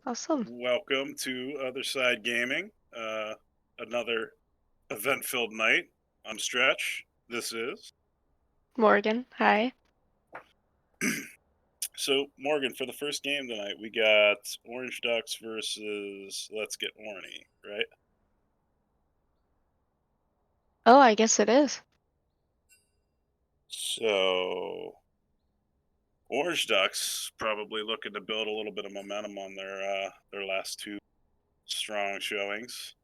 Awesome. Welcome to Other Side Gaming. Another event-filled night. I'm Stretch. This is Morgan, hi. so Morgan. For the first game tonight, we got Orange Ducks versus Let's Get Orny, right? Oh, I guess it is. So Orange Ducks probably looking to build a little bit of momentum on their last two strong showings.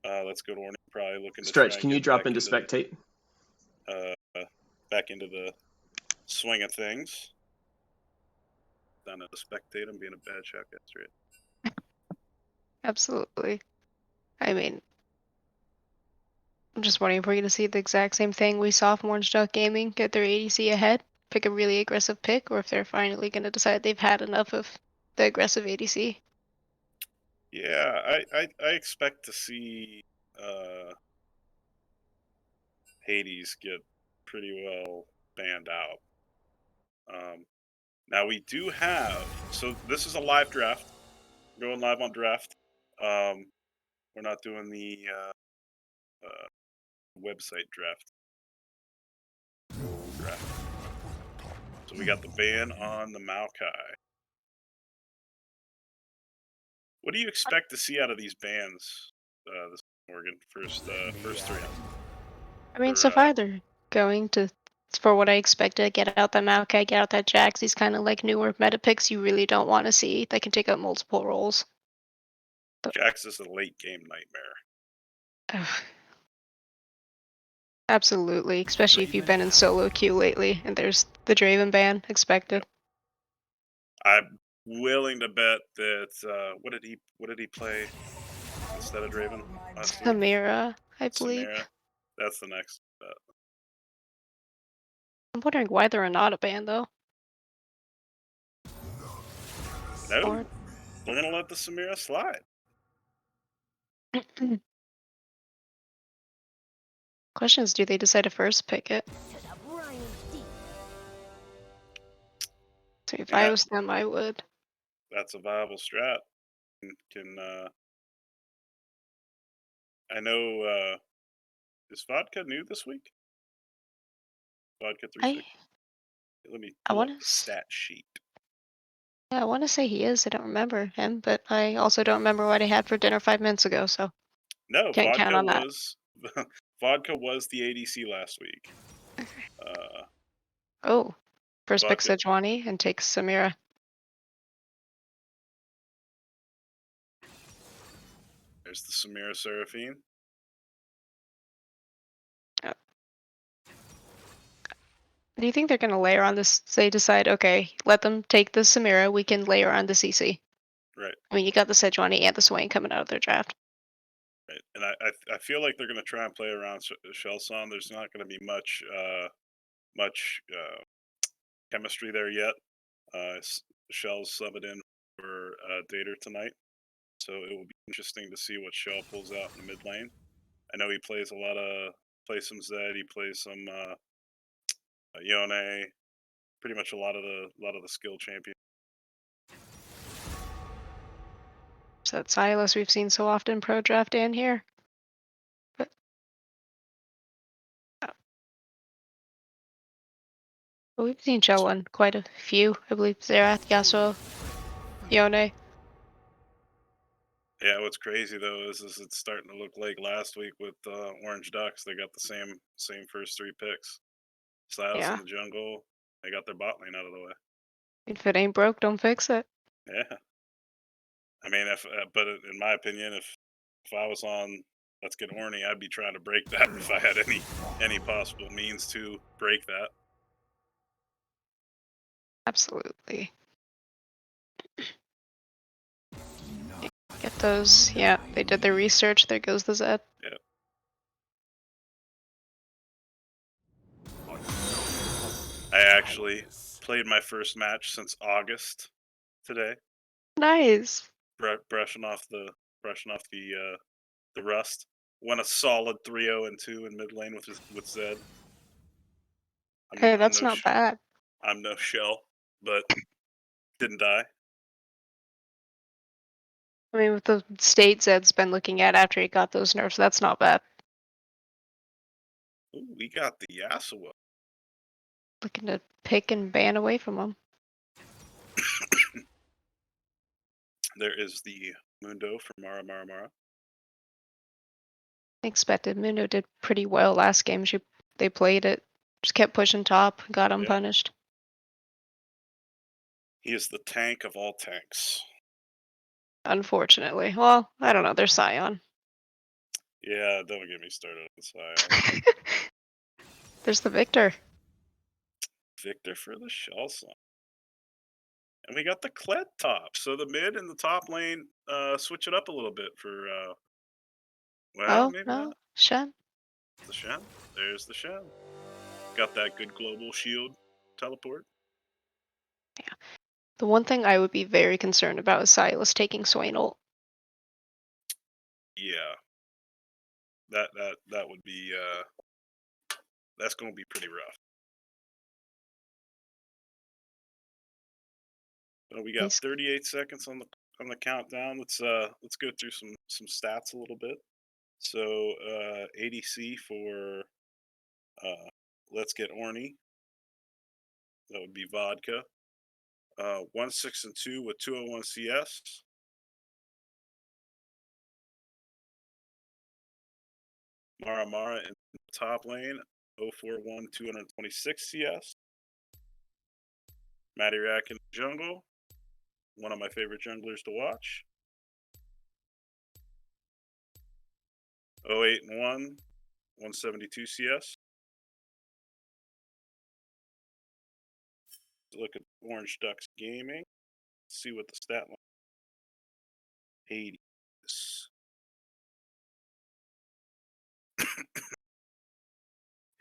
Let's Get Orny probably looking to try Stretch, and can you get drop into spectate? uh, back into the swing of things. Down to spectate. I'm being a bad shot yesterday. Absolutely. I mean, I'm just waiting for you to see the exact same thing we saw from Orange Duck Gaming, get their ADC ahead, pick a really aggressive pick, or if they're finally going to decide they've had enough of the aggressive ADC. Yeah, I expect to see uh, Hades get pretty well banned out. Now we do have, so this is a live draft. We're going live on draft. Um, we're not doing the website draft. So we got the ban on the Maokai. What do you expect to see out of these bans this Morgan? First three I mean, for so far they're going to, for what I expected, get out that Maokai, get out that Jax, these kind of like newer meta picks you really don't want to see that can take up multiple roles. But, Jax is a late game nightmare. absolutely, especially if you've been in solo queue lately, and there's the Draven ban Yep. expected. I'm willing to bet that what did he play instead of Draven last week? Samira, I believe. Samira. That's the next bet. I'm wondering why they're not a ban though. No, Or they're gonna let the Samira slide. question is, do they decide to first pick it? So if I mean I that was them, I would. that's a viable strat. Can I know is vodka new this week? Vodka I 360. Let me I pull want up the to. stat sheet. Yeah, I want to say he is. I don't remember him, but I also don't remember what I had for dinner 5 minutes ago. So No, can't count vodka on that. was vodka was the ADC last week. Uh, Oh, first pick vodka. Sejuani and takes Samira. There's the Samira Seraphine. Uh, Do you think they're gonna layer on this? They decide, okay, let them take the Samira. We can layer on the CC. Right. I mean, you got the Sejuani and the Swain coming out of their draft. Right, and I feel like they're going to try and play around Shelson. There's not going to be much chemistry there yet. Shell's subbing in for Dater tonight, so it will be interesting to see what Shell pulls out in the mid lane. I know he plays some Zed, he plays some Yone, pretty much a lot of the skill champions. So that Silas we've seen so often pro draft and here. But uh, but we've seen Shell win quite a few. I believe Zerath, Yasuo, Yone. Yeah, what's crazy though is it's starting to look like last week with Orange Ducks. They got the same first three picks. Silas in Yeah. the jungle. They got their bot lane out of the way. If it ain't broke, don't fix it. Yeah, I mean, if but in my opinion, if I was on Let's Get Horny, I'd be trying to break that if I had any possible means to break that. Absolutely. Get those. Yeah, they did their research. There goes the Zed. Yeah, I actually played my first match since August today, Nice. brushing off the rust. Won a solid 3-0 and 2 in mid lane with Zed. I'm Hey, I'm that's no not sh- bad. I'm no shell, but didn't die. I mean, with the state Zed's been looking at after he got those nerfs, that's not bad. Ooh, we got the Yasuo. Looking to pick and ban away from him. There is the Mundo for Mara Mara Mara. Expected. Mundo did pretty well last game. They played it. Just kept pushing top, got Yeah, unpunished. he is the tank of all tanks. Unfortunately. Well, I don't know. They're Scion. Yeah, don't get me started on Sion. There's the Victor. Victor for the Shell Song. And we got the Kled top. So the mid and the top lane switch it up a little bit for, well, Oh, maybe no. not. Shen. The Shen. There's the Shen. Got that good global shield teleport. Yeah. The one thing I would be very concerned about is Silas taking Swain ult. Yeah, that would be that's going to be pretty rough. We got He's 38 seconds on the countdown. Let's go through some stats a little bit. So ADC for Let's Get Orny. That would be vodka. 1-6-2 with 201 CS. Mara Mara in the top lane. 041 226 CS. Matty Rack in the jungle. One of my favorite junglers to watch. 081 172 CS. Look at Orange Ducks Gaming. See what the stat line. Hades.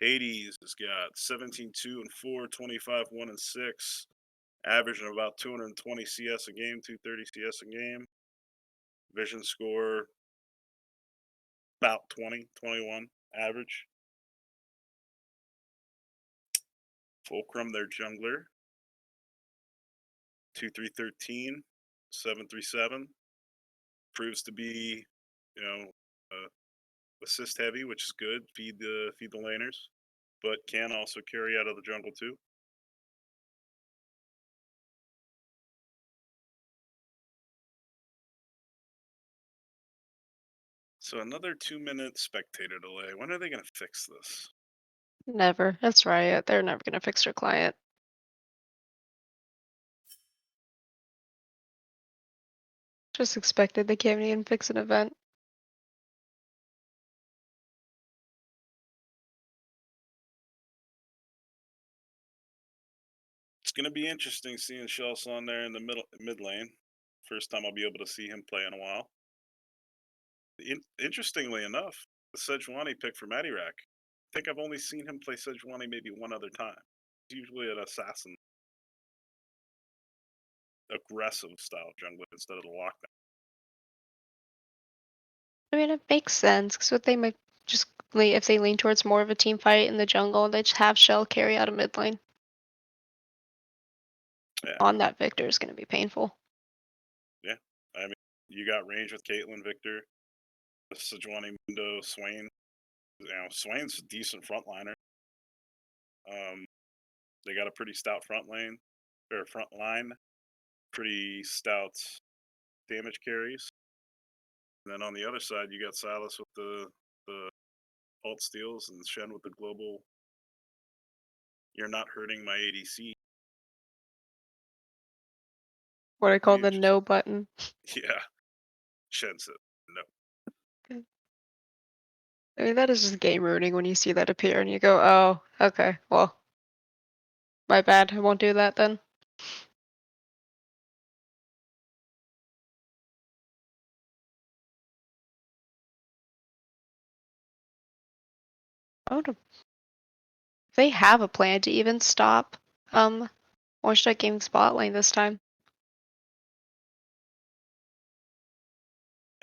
Hades has got 17 2 and 4, 25 1 and 6, averaging about 220 CS a game, 230 CS a game. Vision score about 20, 21 average. Fulcrum, their jungler, 2313, 737. Proves to be, you know, uh, assist heavy, which is good. Feed the laners, but can also carry out of the jungle too. So another 2-minute spectator delay. When are they going to fix this? never. That's right. They're never going to fix their client. Just expected they can't even fix an event. It's going to be interesting seeing Shells on there in the mid lane. First time I'll be able to see him play in a while. Interestingly enough, the Sejuani pick for Madirak. I think I've only seen him play Sejuani maybe one other time. He's usually an assassin, aggressive style jungler instead of the lockdown. I mean, it makes sense because what they might just if they lean towards more of a team fight in the jungle, they just have Shell carry out a mid lane. Yeah, On that Victor is going to be painful. yeah. I mean, you got range with Caitlyn, Victor, Sejuani, Mundo, Swain. Swain's a decent frontliner. They got a pretty stout front lane, or front line, pretty stout damage carries. And then on the other side, you got Silas with the alt steals and Shen with the global. You're not hurting my ADC. What I call Be the interesting. no button. Yeah, Shen said no. I mean, that is just game ruining when you see that appear and you go, oh, okay, well, my bad. I won't do that then. Oh, they have a plan to even stop Orange Duck Gaming spot lane this time.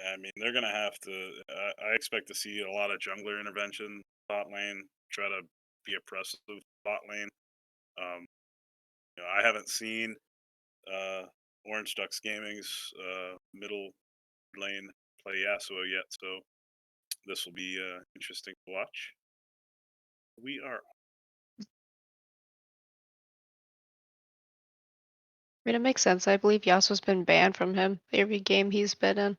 I mean, they're gonna have to. I expect to see a lot of jungler intervention, bot lane, try to be oppressive bot lane. Um, I haven't seen Orange Ducks Gaming's middle lane play Yasuo yet, so this will be interesting to watch. We are. I mean, it makes sense. I believe Yasuo's been banned from him every game he's been in.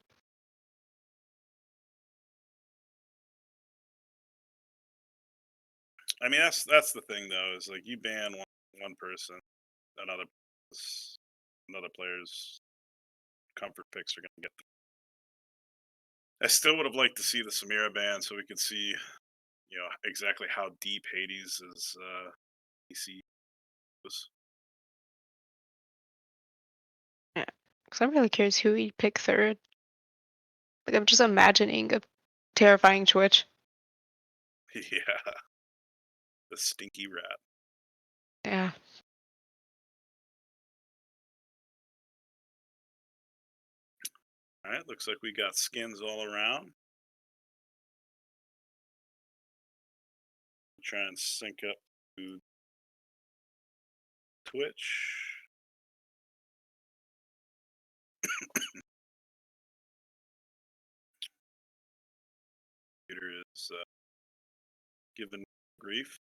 I mean, that's the thing though. Is like you ban one person, another another player's comfort picks are going to get. I still would have liked to see the Samira ban so we could see, exactly how deep Hades' PC was. Yeah. Because I'm really curious who he'd pick third. Like, I'm just imagining a terrifying Twitch. Yeah, the stinky rat. Yeah. All right, looks like we got skins all around. Try and sync up to Twitch. Computer is giving grief.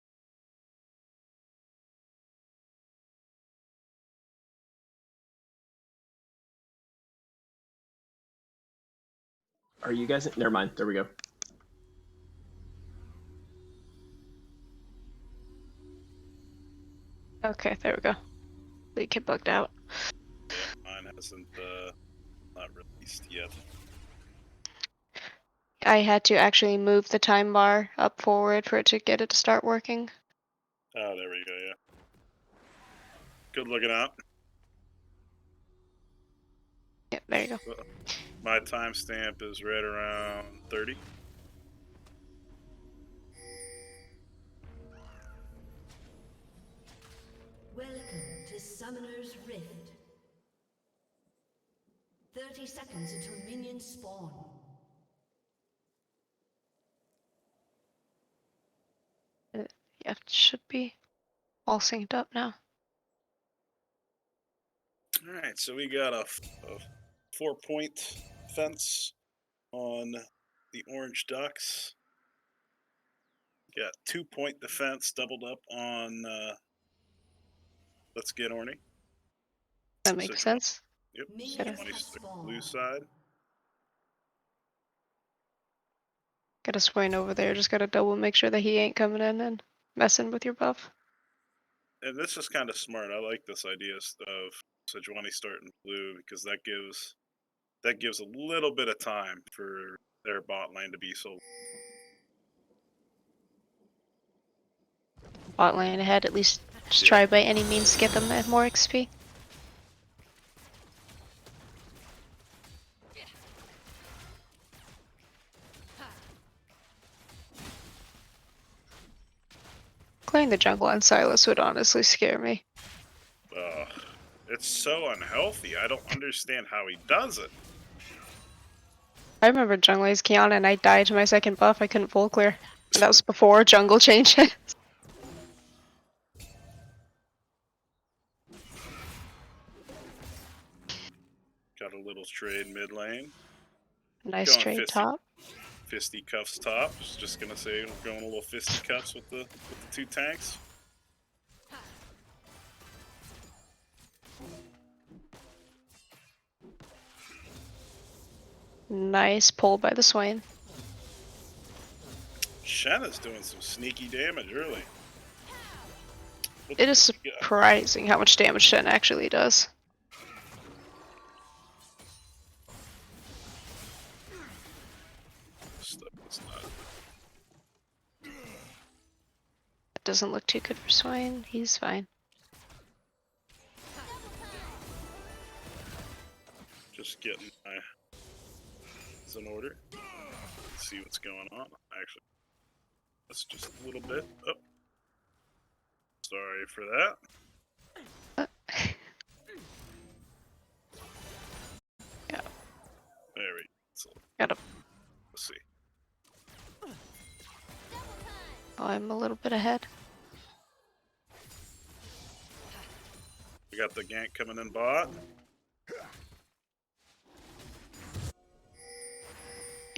Are you guys? Never mind. There we go. Okay, there we go. The kid bugged out. Yeah, mine hasn't not released yet. I had to actually move the time bar up forward for it to get it to start working. Oh, there we go. Yeah, good looking out. Yeah, there you go. My timestamp is right around 30. Welcome to Summoner's Rift. 30 seconds until minions spawn. Yeah, it should be all synced up now. All right, so we got a 4-point fence on the Orange Ducks. Got 2-point defense doubled up on Let's Get Orny. That makes sense. Yep, Gotta, Minions have Sejuani's the blue spawned. side. gotta swing over there. Just gotta double make sure that he ain't coming in and messing with your buff. And this is kind of smart. I like this idea of Sejuani starting blue because that gives a little bit of time for their bot lane to be sold. Bot lane ahead, at least just Yeah. try by any means to get them more XP. Clearing the jungle on Silas would honestly scare me. It's so unhealthy. I don't understand how he does it. I remember jungling as Kiana and I died to my second buff. I couldn't full clear. And that was before jungle changes. Got a little trade mid lane. Nice Going trade top. fisticuffs top. Just gonna say we're going a little fisticuffs with the two tanks. Nice pull by the Swain. Shenna's doing some sneaky damage early. What It is we got? surprising how much damage Shen actually does. Stuff is not. It doesn't look too good for Swain. He's fine. Just getting my is in order. Let's see what's going on. Actually, that's just a little bit. Oh, sorry for that. Yeah, There we go. So, gotta. let's see. Oh, I'm a little bit ahead. We got the gank coming in bot.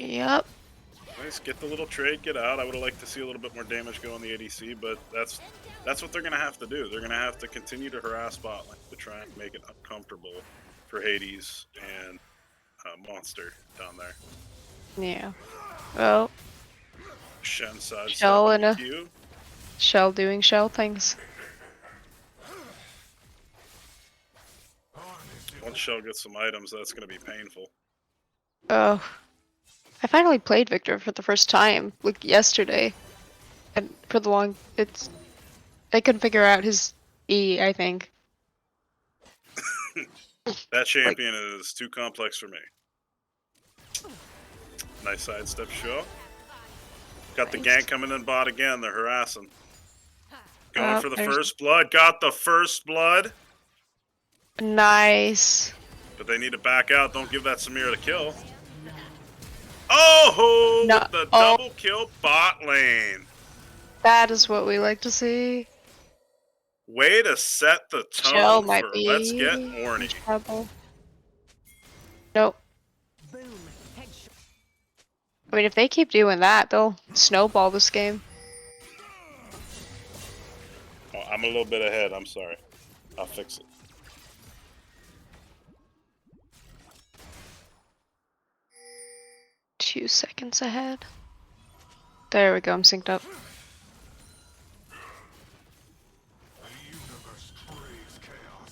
Yep. Nice, get the little trade, get out. I would have liked to see a little bit more damage go on the ADC, but that's what they're gonna have to do. They're gonna have to continue to harass bot lane to try and make it uncomfortable for Hades and Monster down there. Yeah. Well, Shen Shell sidestepping and the a Q. Shell doing Shell things. Once Shell gets some items, that's gonna be painful. Oh. I finally played Victor for the first time, like yesterday. And for the long I couldn't figure out his E, I think. That Like, champion is too complex for me. Nice sidestep show. Got the nice. gank coming in bot again. They're harassing. Going for the There's first blood. Got the first blood. nice. But they need to back out. Don't give that Samira the kill. Oh, No, with the oh, double kill bot lane. that is what we like to see. Way to set the Shell tone might for let's be get in horny. trouble. Nope. I mean, if they keep doing that, they'll snowball this game. Oh, I'm a little bit ahead. I'm sorry. I'll fix it. Two seconds ahead. There we go, I'm synced up.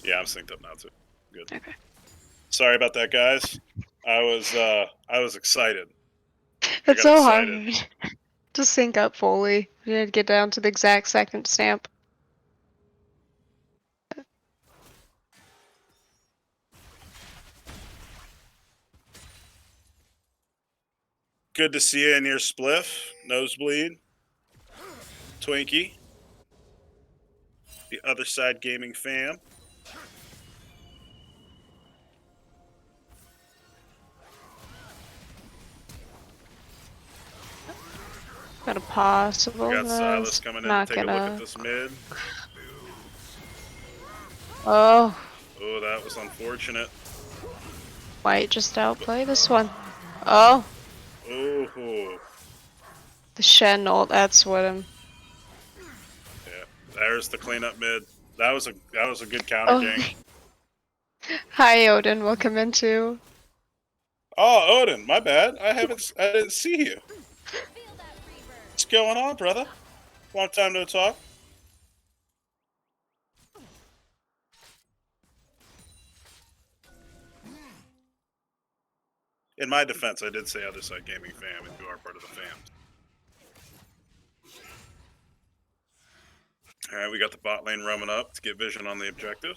Yeah, I'm synced up now too. Good. Okay. Sorry about that, guys. I was excited. It's got so excited. hard to sync up fully. You need to get down to the exact second stamp. Good to see you in your spliff, nosebleed, Twinkie, the other side gaming fam. Got a possible. We got Silas coming in to Not take a look gonna. at this mid. Oh, Oh, that was unfortunate. might just outplay this one. Oh, Ooh. the Shen ult. That's what I'm. Yeah, there's the cleanup mid. That was a good counter Oh, gank. hi Odin. Welcome into. Oh, Odin, my bad. I didn't see you. What's going on, brother? Long time no talk. In my defense, I did say other side gaming fam, and you are part of the fam. All right, we got the bot lane roaming up to get vision on the objective.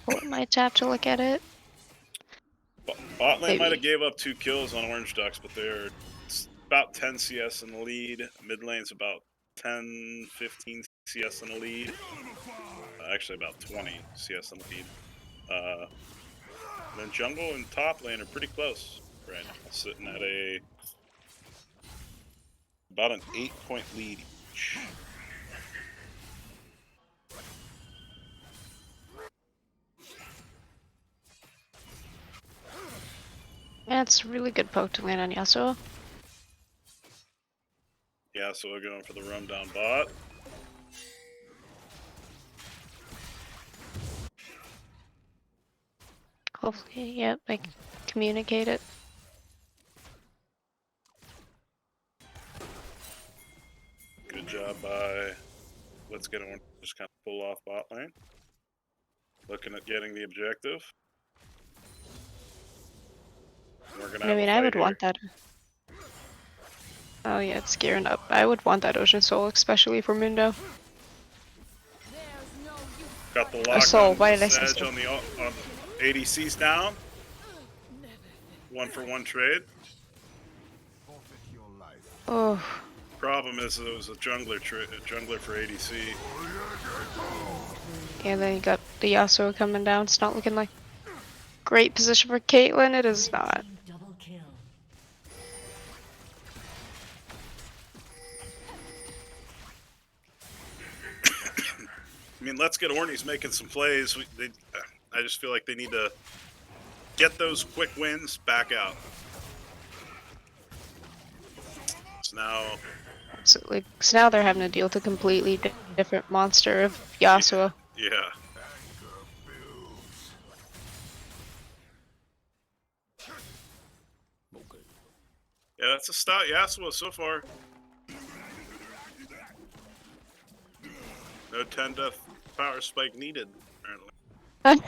Pull my tab to look at it. Bot lane Maybe. might have gave up 2 kills on Orange Ducks, but they're about 10 CS in the lead. Mid lane's about 10, 15 CS in the lead. Actually, about 20 CS in the lead. Then jungle and top lane are pretty close right now, sitting at about an 8-point lead each. Yeah, it's a really good poke to land on Yasuo. Yeah, so we're going for the roam down bot. Hopefully, yep, I can communicate it. Good job by Let's Get Orange, just kind of pull off bot lane. Looking at getting the objective. We're gonna I have mean, a I fight would here. want that. Oh yeah, it's gearing up. I would want that Ocean Soul, especially for Mundo. Got the Soul, lock why on did I say Sedge Soul? on the ADC's down. 1-for-1 trade. Oh, Problem is, it was a jungler for ADC. And then you got the Yasuo coming down. It's not looking like great position for Caitlyn. It is not. Team double kill. I mean, Let's Get Horny's making some plays. I just feel like they need to get those quick wins back out. So now, Absolutely. So now they're having to deal with a completely different monster of Yasuo. yeah. Yeah, that's a stout Yasuo so far. No 10 death power spike needed, apparently.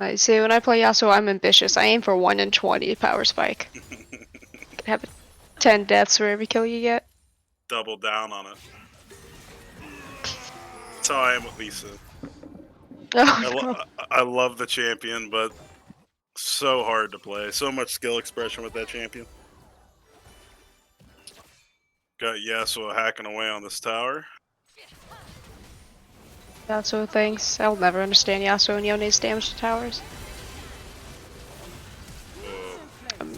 I see, when I play Yasuo, I'm ambitious. I aim for 1 in 20 power spike. Have 10 deaths for every kill you get. Double down on it. That's how I am with Lisa. Oh, no. I love the champion, but so hard to play. So much skill expression with that champion. Got Yasuo hacking away on this tower. Yasuo thanks. I'll never understand Yasuo and Yone's damage to towers.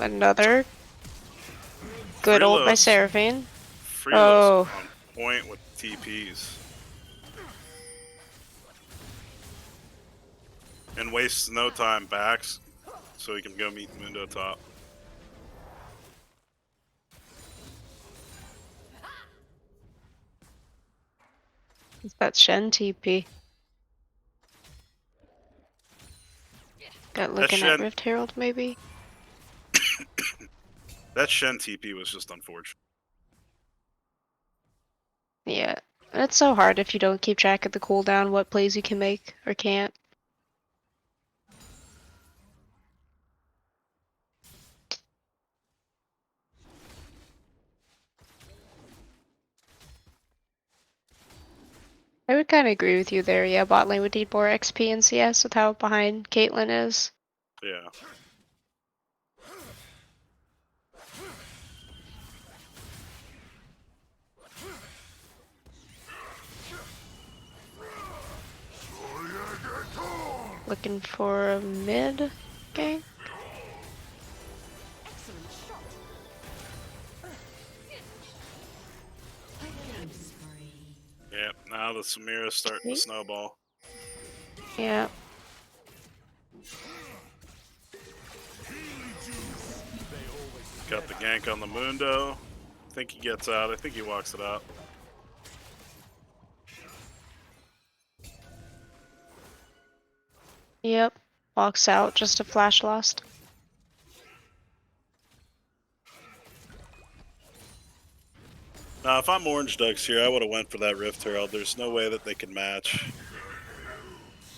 Another good ult by Freelos. Seraphine. Freelos Oh. on point with TPs. And wastes no time backs, so he can go meet Mundo top. It's that Shen TP. Got looking at Shen- Rift Herald maybe? That Shen TP was just unfortunate. Yeah. It's so hard if you don't keep track of the cooldown, what plays you can make or can't. I would kind of agree with you there. Yeah, bot lane would need more XP and CS with how behind Caitlyn is. Yeah. Looking for a mid gank. Yep, now the Samira's starting to snowball. Yeah. Got the gank on the Mundo. I think he gets out. I think he walks it out. Yep. Walks out, just a flash lost. Now, if I'm Orange Ducks here, I would have went for that Rift Herald. There's no way that they can match.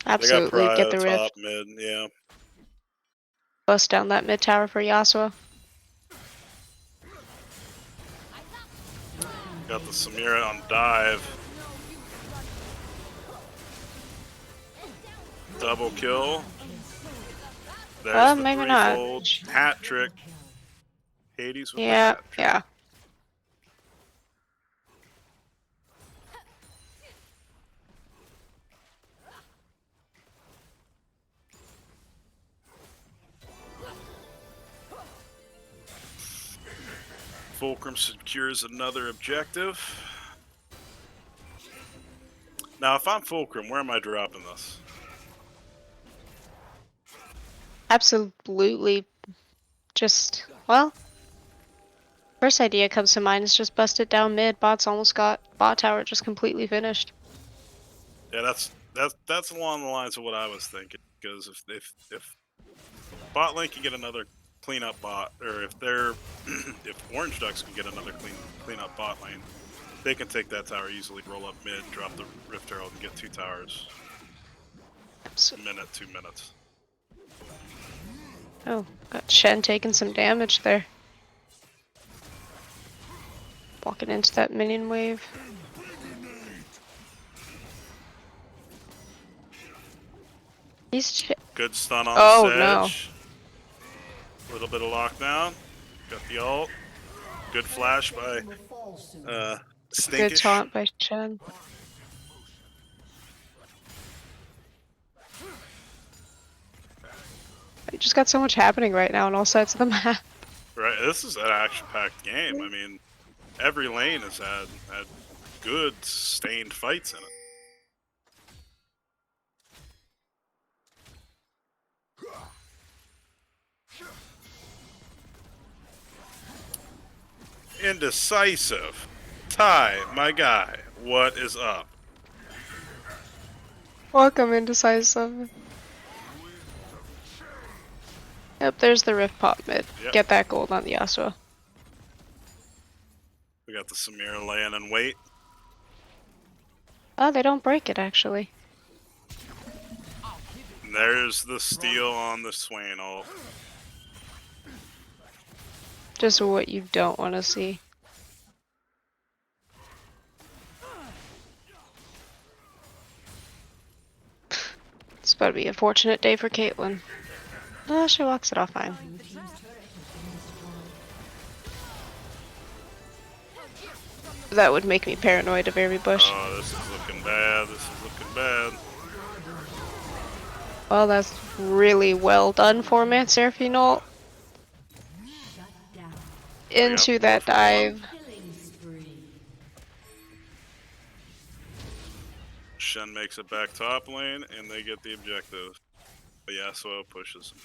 Absolutely, They got get the Prio, rift. top, mid, yeah. Bust down that mid tower for Yasuo. Got the Samira on dive. Double kill. There's the Maybe not. threefold hat trick. Hades with the Yeah, hat trick. yeah. Fulcrum secures another objective. Now, if I'm Fulcrum, where am I dropping this? Absolutely. Just, well, first idea comes to mind is just bust it down mid. Bot's almost got bot tower just completely finished. Yeah, that's along the lines of what I was thinking. Because if bot lane can get another cleanup bot, or if they're if Orange Ducks can get another cleanup bot lane, they can take that tower easily, roll up mid, drop the Rift Herald, and get 2 towers. Minute, 2 minutes. Oh, got Shen taking some damage there. Walking into that minion wave. He's Good stun on Oh, Sedge. no. A little bit of lockdown. Got the ult. Good flash by Will fall soon. Good Stinkish. taunt by Shen. You just got so much happening right now on all sides of the map. Right, this is an action-packed game. I mean, every lane has had good, sustained fights in it. Indecisive. Ty, my guy, what is up? Welcome, Indecisive. Yep, there's the Rift Pop mid. Yep. Get that gold on the Yasuo. We got the Samira laying in wait. Oh, they don't break it, actually. And there's the steal on the Swain ult. Just what you don't want to see. It's about to be a fortunate day for Caitlyn. Oh, she walks it off fine. Blue team's turret has been destroyed. That would make me paranoid of every bush. Oh, this is looking bad. This is looking bad. Well, that's really well done for Man Seraphine ult. Shut down. Into that four for one. dive. Killing spree. Shen makes it back top lane, and they get the objective. But Yasuo pushes him.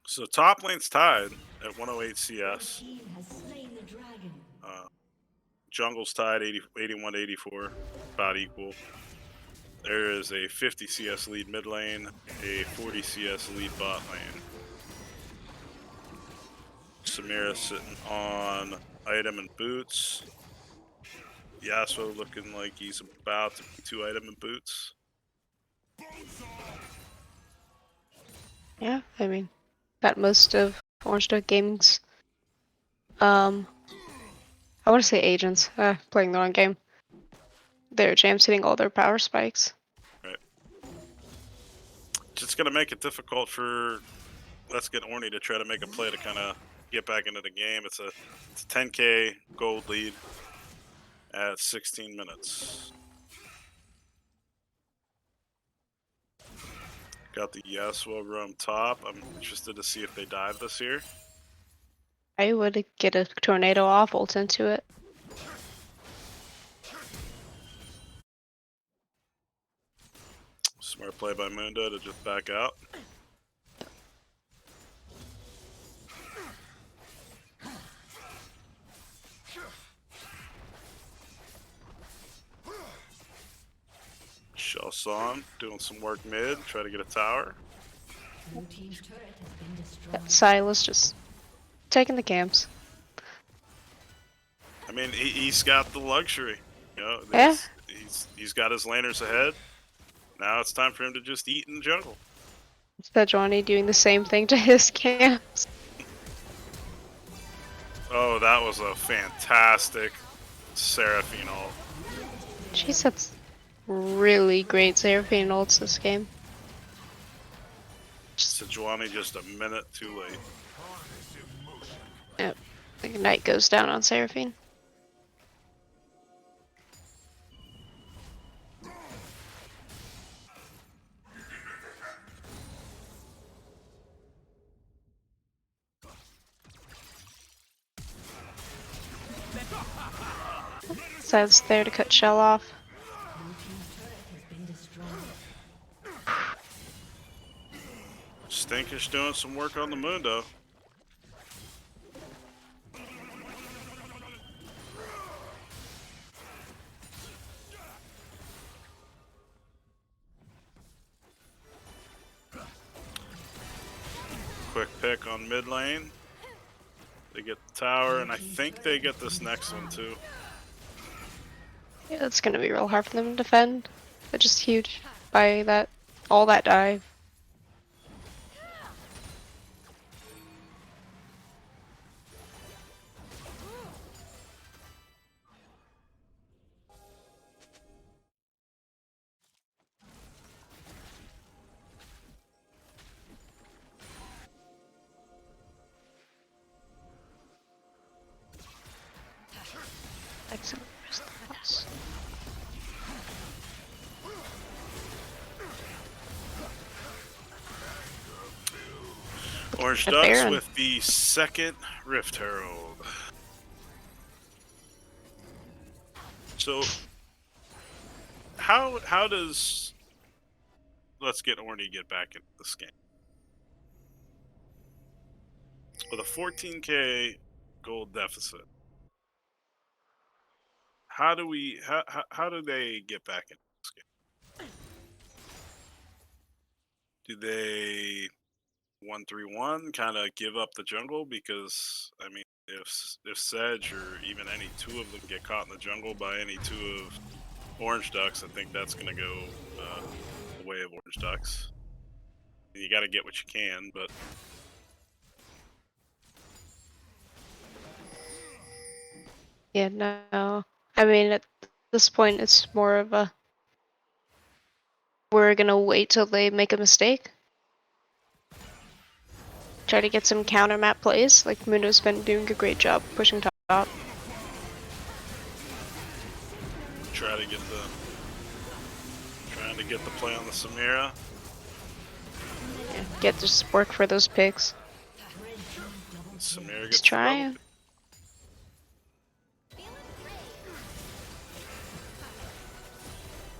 So top lane's tied at 108 CS. Team has slain the dragon. Jungle's tied 81 to 84, about equal. There is a 50 CS lead mid lane, a 40 CS lead bot lane. Samira sitting on item and boots. Yasuo looking like he's about to be 2 item and boots. Yeah, I mean, got most of Orange Duck Gaming's, I want to say agents, playing the wrong game. They're jams hitting all their power spikes. Right. Just gonna make it difficult for Let's Get Orny to try to make a play to kind of get back into the game. It's a 10k gold lead at 16 minutes. Got the Yasuo roam top. I'm interested to see if they dive this year. I would get a tornado off ult into it. Smart play by Mundo to just back out. Shelson doing some work mid, try to get a tower. Blue team's turret has been destroyed. Got Silas just taking the camps. I mean, he's got the luxury. You know, Yeah. he's got his laners ahead. Now it's time for him to just eat in the jungle. Instead, Johnny doing the same thing to his camps. Oh, that was a fantastic Seraphine ult. Jeez, that's really great Seraphine ults this game. Sejuani just a minute too late. Yep. The Ignite goes down on Seraphine. Silas there to cut Shell off. Blue team's turret has been destroyed. Stinkish doing some work on the Mundo. Quick pick on mid lane. They get the tower, and I think they get this next one too. Yeah, it's gonna be real hard for them to defend. But just huge by that, all that dive. Excellent. Where's the boss? Orange A Ducks Baron. with the second Rift Herald. So, how does let's get Orny get back into this game with a 14k gold deficit? How do they get back into this game? Do they 1-3-1 kind of give up the jungle? Because I mean, if Sedge or even any two of them get caught in the jungle by any two of Orange Ducks, I think that's going to go the way of Orange Ducks. You got to get what you can, but Yeah, no. I mean, at this point, it's more of a we're gonna wait till they make a mistake. Try to get some counter map plays. Like Mundo's been doing a great job pushing top. trying to get the play on the Samira. Yeah, get this work for those picks. Samira Just gets the double trying. pick.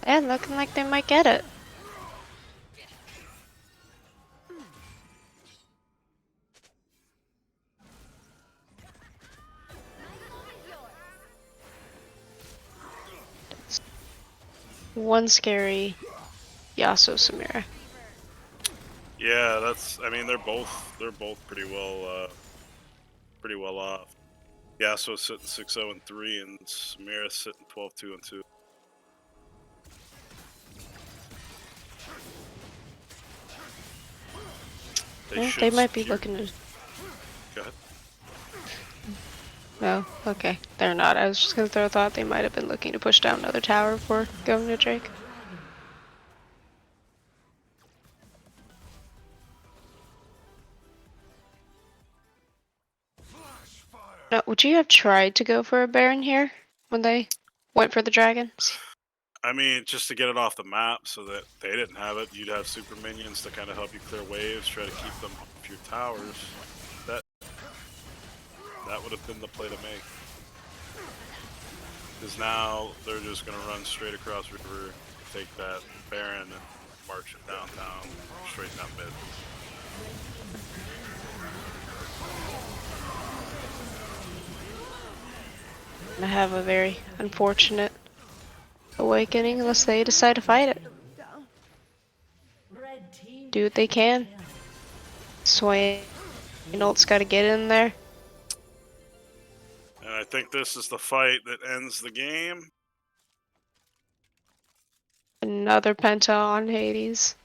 Yeah, looking like they might get it. One scary Yasuo Samira. Yeah, that's. I mean, they're both pretty well off. Yasuo sitting 6-0-3, and Samira sitting 12-2-2. They might be looking to. Go ahead. No, okay, they're not. I was just gonna throw a thought they might have been looking to push down another tower before going to Drake. Now, would you have tried to go for a Baron here when they went for the dragons? I mean, just to get it off the map so that they didn't have it, you'd have super minions to kind of help you clear waves, try to keep them off your towers. That would have been the play to make. Because now they're just going to run straight across river, take that Baron, and march it downtown, straight down mid. I have a very unfortunate awakening unless they decide to fight it. Red team Do what they can. Swain ult's gotta get in there. And I think this is the fight that ends the game. Another penta on Hades.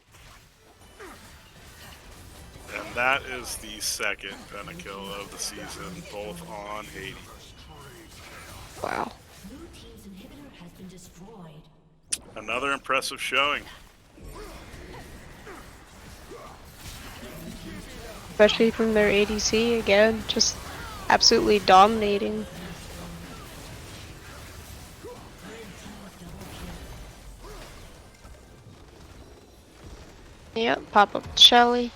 And that is the second pentakill of the season, both on Hades. Wow. blue team's inhibitor has been destroyed. Another impressive showing. Especially from their ADC again, just absolutely dominating. Yep, pop up Shelly.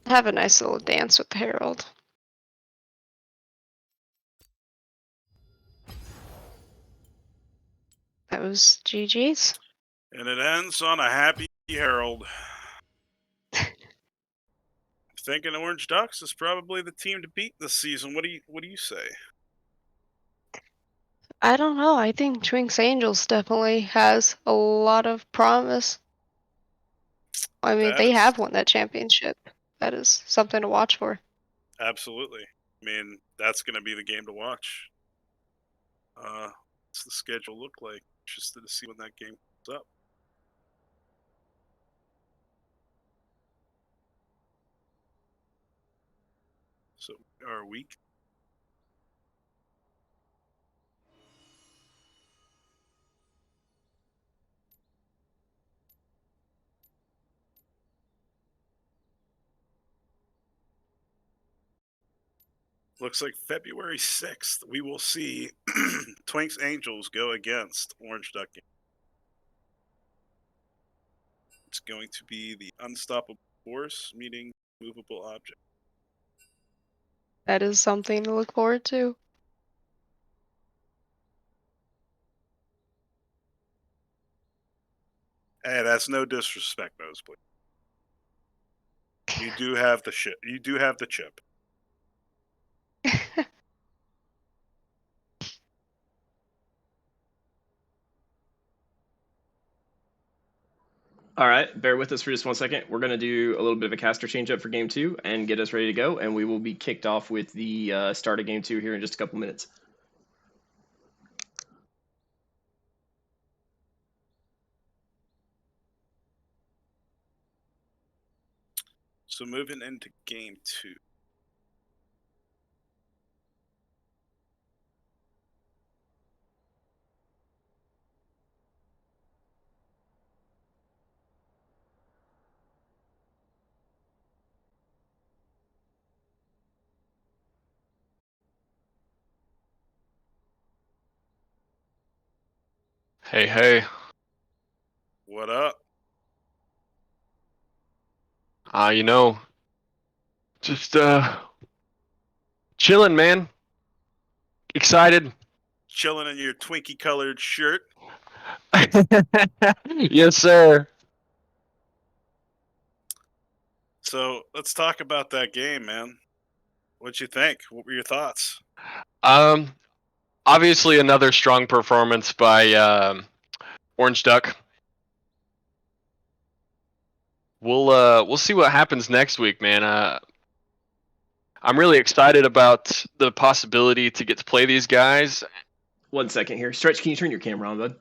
Have a nice little dance with the Herald. That was GG's. And it ends on a happy Herald. Thinking Orange Ducks is probably the team to beat this season. What do you say? I don't know. I think Twinks Angels definitely has a lot of promise. I mean, they That's have won that championship. That is something to watch for. absolutely. I mean, that's going to be the game to watch. What's the schedule look like? Interested to see when that game comes up. So, our week looks like February 6th, we will see Twinks Angels go against Orange Duck. It's going to be the unstoppable force meeting movable object. That is something to look forward to. Hey, that's no disrespect, Nosebleed. You do have the shit. You do have the chip. All right, bear with us for just 1 second. We're going to do a little bit of a caster change up for game 2 and get us ready to go, and we will be kicked off with the start of game 2 here in just a couple minutes. So moving into game 2. Hey, hey. What up? You know, just chilling, man. Excited. Chilling in your Twinkie colored shirt. Yes, sir. So let's talk about that game, man. What'd you think? What were your thoughts? Um, Obviously another strong performance by Orange Duck. We'll see what happens next week, man. I'm really excited about the possibility to get to play these guys. 1 second here. Stretch, can you turn your camera on, bud?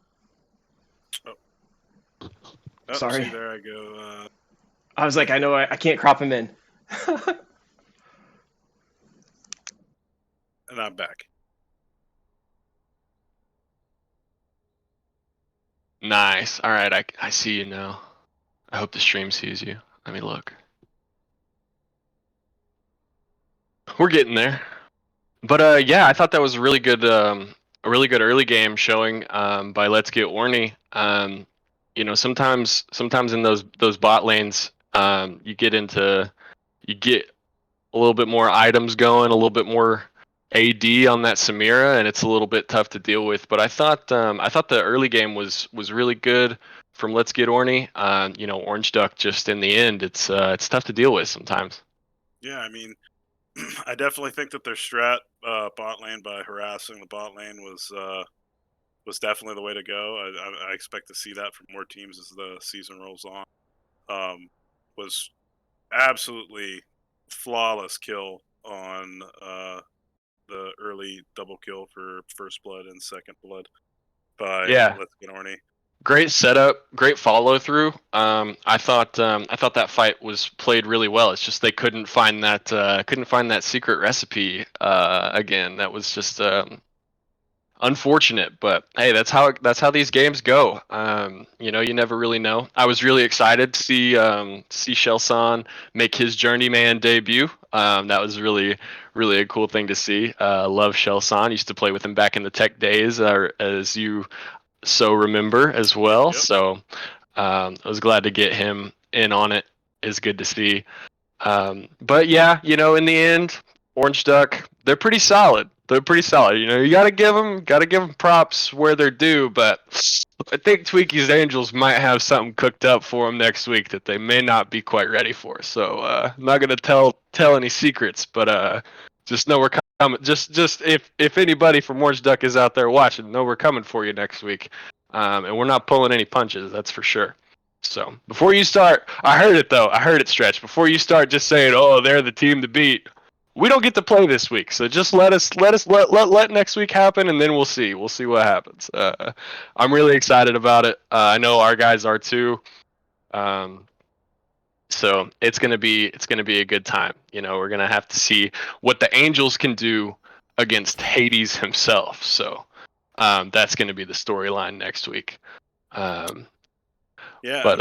Oh, Sorry. see, there I go. I was like, I know I can't crop him in. And I'm back. Nice. All right, I see you now. I hope the stream sees you. Let me look. We're getting there. But yeah, I thought that was a really good early game showing by Let's Get Orny. You know, sometimes in those bot lanes, you get a little bit more items going, a little bit more AD on that Samira, and it's a little bit tough to deal with. But I thought the early game was really good from Let's Get Orny. You know, Orange Duck just in the end, it's tough to deal with sometimes. Yeah, I mean, I definitely think that their strat bot lane by harassing the bot lane was definitely the way to go. I expect to see that from more teams as the season rolls on. Was absolutely flawless kill on the early double kill for first blood and second blood by Yeah, Let's Get Orny. great setup, great follow through. I thought that fight was played really well. It's just they couldn't find that secret recipe again. That was just unfortunate, but hey, that's how these games go. You know, you never really know. I was really excited to see Shelson make his Journeyman debut. That was really a cool thing to see. Love Shelson. Used to play with him back in the tech days, as you so remember as well. Yep. So I was glad to get him in on it. It's good to see. But yeah, you know, in the end, Orange Duck, they're pretty solid. They're pretty solid. You know, you gotta give them props where they're due. But I think Tweaky's Angels might have something cooked up for them next week that they may not be quite ready for. So I'm not gonna tell any secrets, but just know we're coming. Just if anybody from Orange Duck is out there watching, know we're coming for you next week. And we're not pulling any punches, that's for sure. So before you start, I heard it though. I heard it, Stretch. Before you start just saying, "Oh, they're the team to beat," we don't get to play this week. So just let next week happen, and then we'll see. We'll see what happens. I'm really excited about it. I know our guys are too. Um, so it's gonna be a good time. You know, we're gonna have to see what the Angels can do against Hades himself. So that's gonna be the storyline next week. Um, Yeah, I but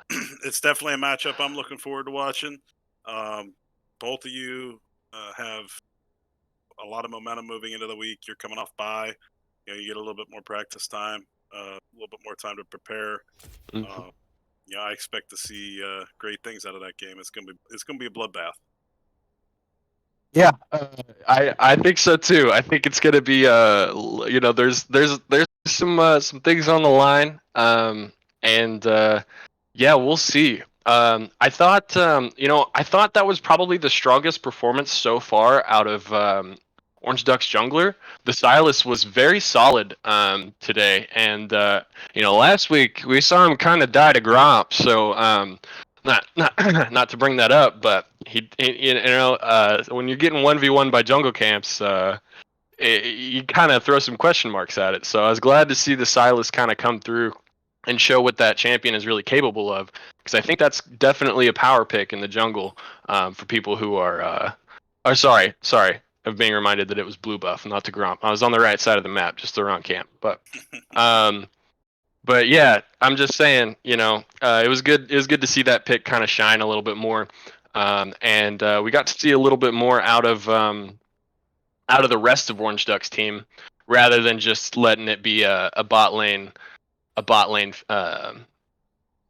mean, it's definitely a matchup I'm looking forward to watching. Both of you have a lot of momentum moving into the week. You're coming off bye. You get a little bit more practice time, a little bit more time to prepare. Mhm. I expect to see great things out of that game. It's gonna be a bloodbath. Yeah, I think so too. I think it's gonna be there's some things on the line, and yeah, we'll see. I thought that was probably the strongest performance so far out of Orange Duck's jungler. The Silas was very solid today, and last week we saw him kind of die to Gromp, so not to bring that up, but when you're getting 1v1 by jungle camps, you kind of throw some question marks at it. So I was glad to see the Silas kind of come through and show what that champion is really capable of, because I think that's definitely a power pick in the jungle for people who are sorry of being reminded that it was blue buff, not to Gromp. I was on the right side of the map, just the wrong camp, um, but yeah, I'm just saying, it was good. It was good to see that pick kind of shine a little bit more, and we got to see a little bit more out of the rest of Orange Duck's team, rather than just letting it be a bot lane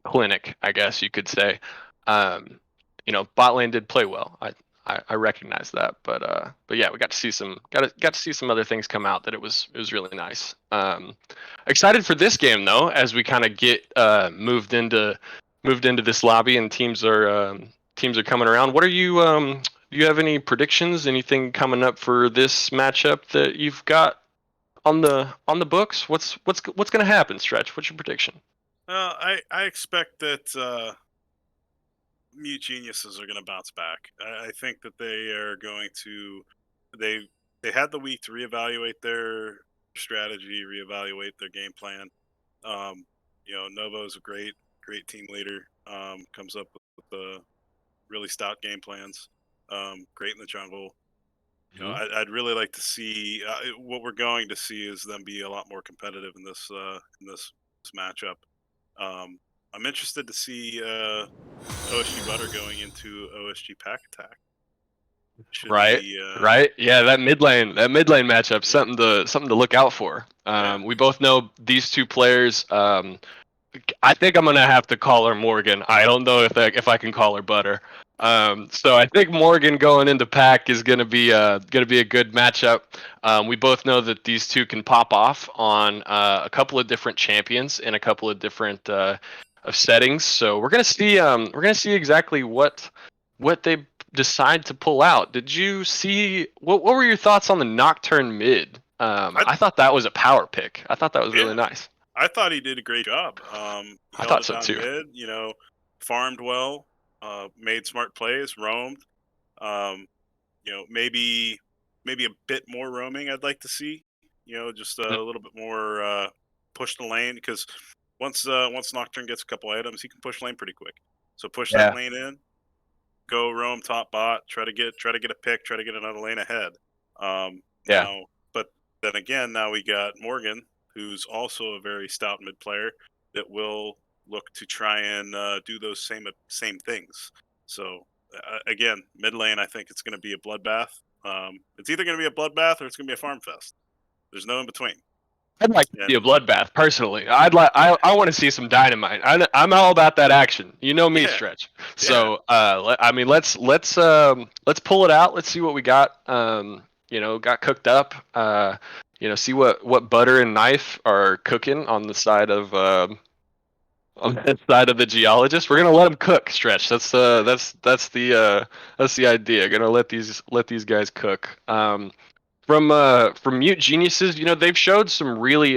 clinic, I guess you could say. Bot lane did play well. I recognize that, but yeah, we got to see some other things come out that it was really nice. Excited for this game though, as we kind of get moved into this lobby and teams are coming around. What are you do you have any predictions? Anything coming up for this matchup that you've got on the books? What's going to happen, Stretch? What's your prediction? I expect that Mute Geniuses are going to bounce back. I think that they are going to. They had the week to reevaluate their strategy, reevaluate their game plan. Novo's a great team leader. Comes up with really stout game plans. Great in the jungle. I'd really like to see what we're going to see is them be a lot more competitive in this matchup. I'm interested to see OSG Butter going into OSG Pack Attack. Should Right, be right. Yeah, that mid lane matchup, yeah, something to look out for. yeah. We both know these two players. I think I'm gonna have to call her Morgan. I don't know if I can call her Butter. So I think Morgan going into pack is gonna be a good matchup. We both know that these two can pop off on a couple of different champions in a couple of different of settings. So we're gonna see exactly what they decide to pull out. Did you see what were your thoughts on the Nocturne mid? I, I thought that was a power pick. I thought that was really yeah. nice. I thought he did a great job. He I held thought it so down too. mid. Farmed well. Made smart plays. Roamed. Um, maybe a bit more roaming. I'd like to see. Just a little bit more push the lane, because once Nocturne gets a couple items, he can push lane pretty quick. So push that Yeah, lane in. Go roam top bot. Try to get a pick. Try to get another lane ahead. yeah. But then again, now we got Morgan, who's also a very stout mid player that will look to try and do those same things. So again, mid lane, I think it's going to be a bloodbath. It's either going to be a bloodbath or it's going to be a farm fest. There's no in between. I'd like to see a And bloodbath personally. I want to see some dynamite. I'm all about that action. You know me, yeah, Stretch. yeah, So I mean, let's pull it out. Let's see what we got. Got cooked up. See what butter and knife are cooking on the side of on that side of the geologist. We're gonna let them cook. Stretch. That's the idea. Gonna let these guys cook. From Mute Geniuses, they've showed some really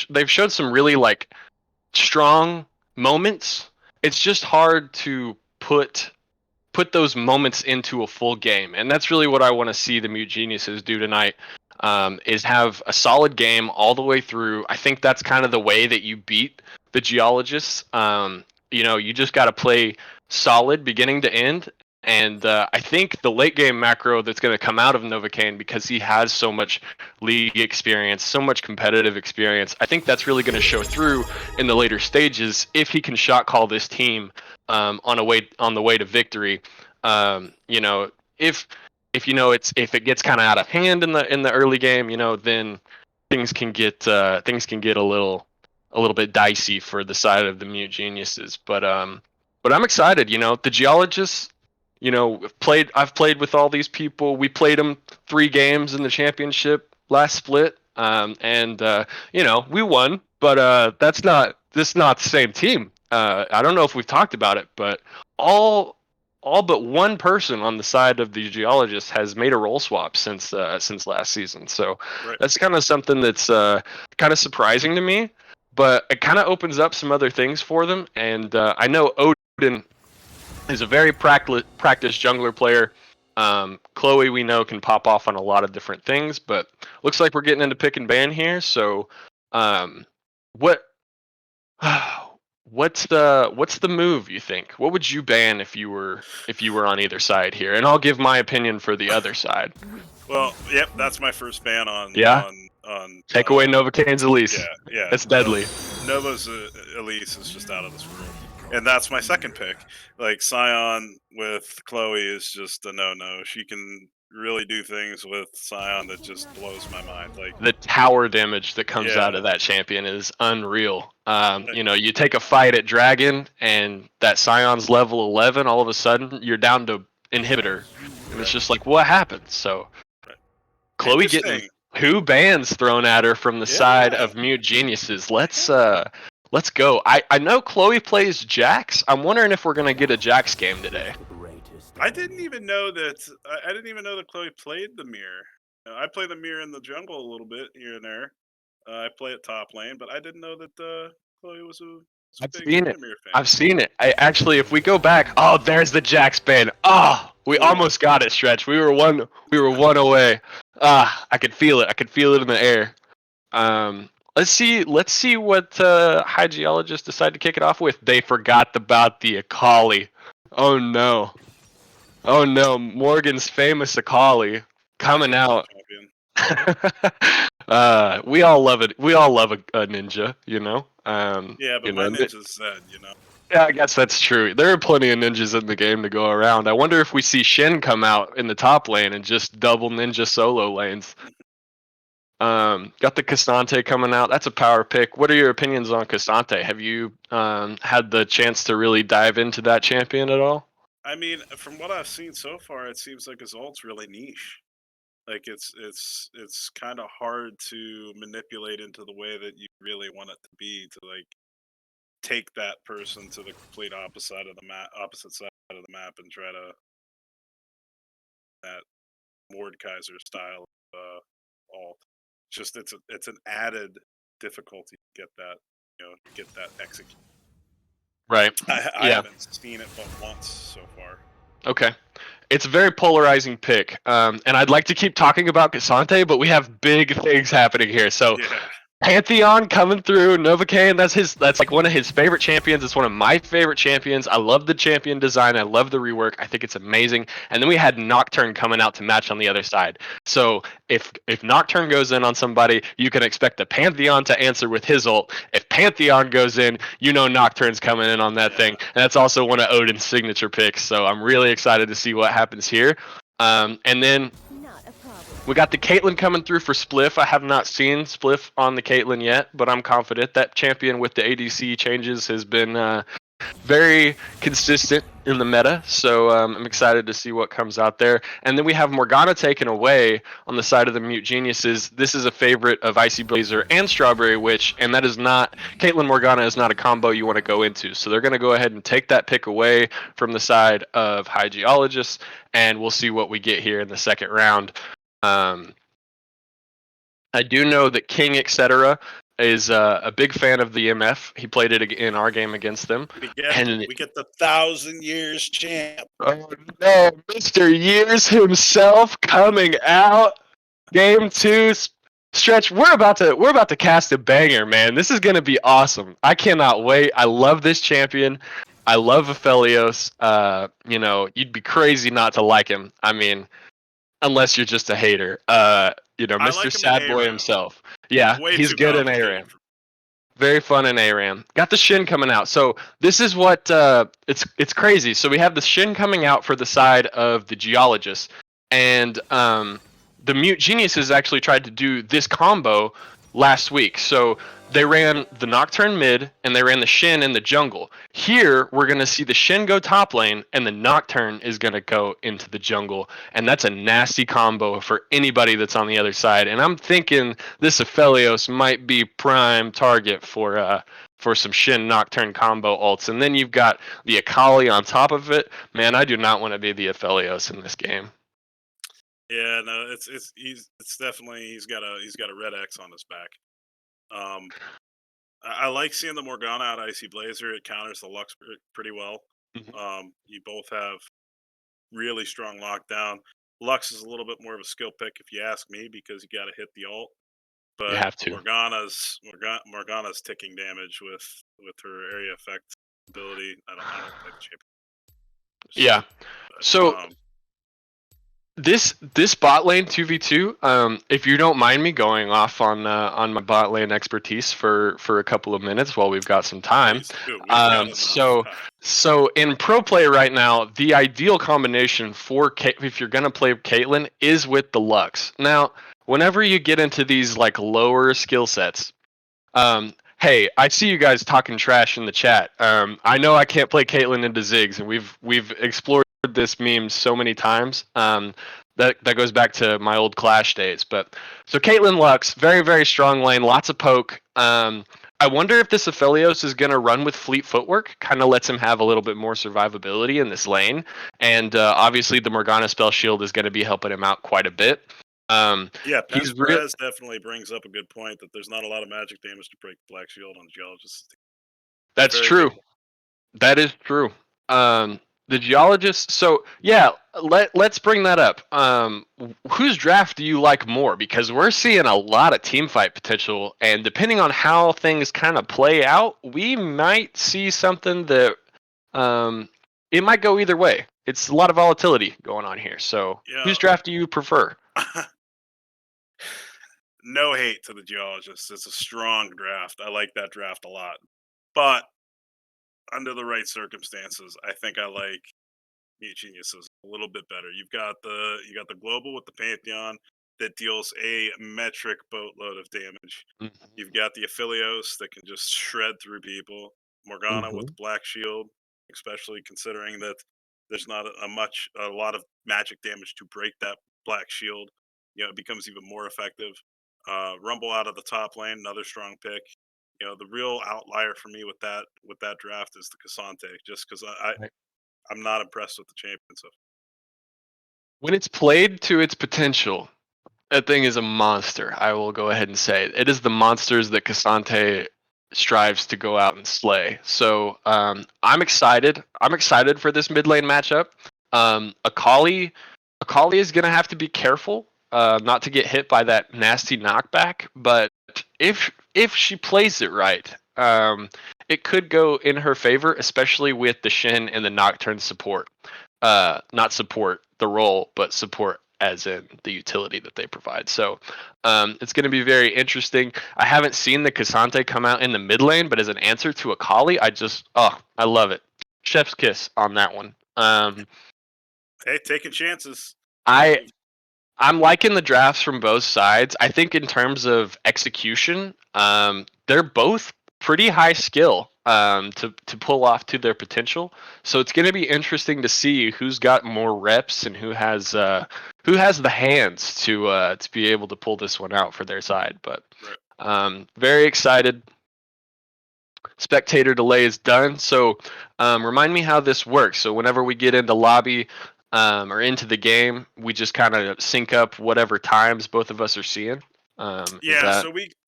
they've showed some really like strong moments. It's just hard to put those moments into a full game, and that's really what I want to see the Mute Geniuses do tonight. Is have a solid game all the way through. I think that's kind of the way that you beat the Geologists. You just got to play solid beginning to end. And I think the late game macro that's going to come out of Novocaine, because he has so much league experience, so much competitive experience, I think that's really going to show through in the later stages if he can shot call this team on the way to victory. If if if it gets kind of out of hand in the early game, then things can get a little bit dicey for the side of the Mute Geniuses. But I'm excited. The Geologists. I've played with all these people. We played them 3 games in the championship last split, and we won. But this is not the same team. I don't know if we've talked about it, but all but one person on the side of the Geologists has made a role swap since last season. So Right. that's kind of something that's kind of surprising to me, but it kind of opens up some other things for them. And I know Odin is a very practiced jungler player. Chloe, we know, can pop off on a lot of different things, but looks like we're getting into pick and ban here. So, what what's the move you think? What would you ban if you were on either side here? And I'll give my opinion for the other side. Well, yep, that's my first ban on. Yeah? On Take away Novacaine's Elise. Yeah. That's deadly. Nova's Elise is just out of this world, and that's my second pick. Like Scion with Chloe is just a no. She can really do things with Scion that just blows my mind. Like The tower damage that comes Yeah. out of that champion is unreal. You take a fight at Dragon and that Scion's level 11, all of a sudden you're down to inhibitor, and it's just like, what happened? So Right. Chloe getting Interesting. 2 bans thrown at her from the side of Mute Geniuses. Let's go. I know Chloe plays Jax. I'm wondering if we're gonna get a Jax game today. I didn't even know that. I didn't even know that Chloe played the mirror. I play the mirror in the jungle a little bit here and there. I play at top lane, but I didn't know that Chloe was a I've big seen it. mirror fan. I've seen it. I actually, if we go back, oh, there's the Jax ban. Oh, we almost got it, Stretch. We were one away. I could feel it. I could feel it in the air. Let's see what High Geologists decide to kick it off with. They forgot about the Akali. Oh no. Morgan's famous Akali coming out. Champion. We all love it. We all love a ninja, Yeah, but my ninja's Zed, Yeah, I guess that's true. There are plenty of ninjas in the game to go around. I wonder if we see Shin come out in the top lane and just double ninja solo lanes. Got the Cassante coming out. That's a power pick. What are your opinions on Cassante? Have you had the chance to really dive into that champion at all? I mean, from what I've seen so far, it seems like his ult's really niche. Like it's kind of hard to manipulate into the way that you really want it to be to like take that person to the complete opposite side of the map, and try to that Mordekaiser style alt. Just it's an added difficulty to get that execute. Right. I haven't seen it but once so far. Okay. It's a very polarizing pick. And I'd like to keep talking about Cassante, but we have big things happening here. So Pantheon coming through, Novocaine, that's like one of his favorite champions. It's one of my favorite champions. I love the champion design. I love the rework. I think it's amazing. And then we had Nocturne coming out to match on the other side. So if Nocturne goes in on somebody, you can expect the Pantheon to answer with his ult. If Pantheon goes in, Nocturne's coming in on that thing. And that's also one of Odin's signature picks. So I'm really excited to see what happens here. And then we got the Caitlyn coming through for Spliff. I have not seen Spliff on the Caitlyn yet, but I'm confident that champion with the ADC changes has been very consistent in the meta. So I'm excited to see what comes out there. And then we have Morgana taken away on the side of the Mute Geniuses. This is a favorite of Icy Blazer and Strawberry Witch, and that is not Caitlyn Morgana is not a combo you want to go into. So they're going to go ahead and take that pick away from the side of High Geologists, and we'll see what we get here in the second round. I do know that King etc. is a big fan of the MF. He played it in our game against them. We get the 1,000 years champ. Oh no, Mr. Years himself coming out. Game 2 Stretch. We're about to cast a banger, man. This is gonna be awesome. I cannot wait. I love this champion. I love Aphelios. You'd be crazy not to like him. I mean, unless you're just a hater. Mr. Like Sad Boy himself. Yeah, he's good in ARAM. Very fun in ARAM. Got the Shin coming out. So this is what it's crazy. So we have the Shin coming out for the side of the Geologists. and the Mute Geniuses actually tried to do this combo last week. So they ran the Nocturne mid and they ran the Shin in the jungle. Here we're gonna see the Shin go top lane and the Nocturne is gonna go into the jungle, and that's a nasty combo for anybody that's on the other side. And I'm thinking this Aphelios might be prime target for some Shin Nocturne combo ults. And then you've got the Akali on top of it. Man, I do not want to be the Aphelios in this game. Yeah, no, it's definitely he's got a red X on his back. I like seeing the Morgana out Icy Blazer. It counters the Lux pretty well. You both have really strong lockdown. Lux is a little bit more of a skill pick if you ask me, because you got to hit the ult. You But have to. Morgana's ticking damage with her area effect ability. I don't play the champion. Yeah. But, So this bot lane 2v2, if you don't mind me going off on my bot lane expertise for a couple of minutes while we've got some time. please do. We've got enough So time. so in pro play right now, the ideal combination for if you're gonna play Caitlyn is with the Lux. Now, whenever you get into these like lower skill sets, hey, I see you guys talking trash in the chat. I know I can't play Caitlyn into Ziggs, and we've explored this meme so many times. That goes back to my old Clash days. But so Caitlyn Lux, very very strong lane, lots of poke. I wonder if this Aphelios is going to run with fleet footwork, kind of lets him have a little bit more survivability in this lane, and obviously the Morgana spell shield is going to be helping him out quite a bit. Yeah, He's Perez definitely brings up a good point that there's not a lot of magic damage to break Black Shield on Geologist. That's Very true. good. That is true. The geologist. So yeah, let's bring that up. Whose draft do you like more? Because we're seeing a lot of team fight potential, and depending on how things kind of play out, we might see something that it might go either way. It's a lot of volatility going on here. So Yeah. whose draft do you prefer? No hate to the Geologist. It's a strong draft. I like that draft a lot. But under the right circumstances, I think I like Mute Geniuses a little bit better. You got the global with the Pantheon that deals a metric boatload of damage. You've got the Aphelios that can just shred through people. Morgana with the Black Shield, especially considering that there's not a lot of magic damage to break that Black Shield. It becomes even more effective. Rumble out of the top lane, another strong pick. The real outlier for me with that draft is the Cassante, just because I'm not impressed with the champion. So When it's played to its potential, that thing is a monster. I will go ahead and say it is the monsters that Cassante strives to go out and slay. So I'm excited. I'm excited for this mid lane matchup. Akali is gonna have to be careful not to get hit by that nasty knockback. But if she plays it right, it could go in her favor, especially with the Shin and the Nocturne support. Not support the role, but support as in the utility that they provide. So it's going to be very interesting. I haven't seen the Cassante come out in the mid lane, but as an answer to Akali, I love it. Chef's kiss on that one. hey, taking chances. I'm liking the drafts from both sides. I think in terms of execution, they're both pretty high skill to pull off to their potential. So it's going to be interesting to see who's got more reps and who has the hands to be able to pull this one out for their side. But very excited. Spectator delay is done. So remind me how this works. So whenever we get into lobby or into the game, we just kind of sync up whatever times both of us are seeing. So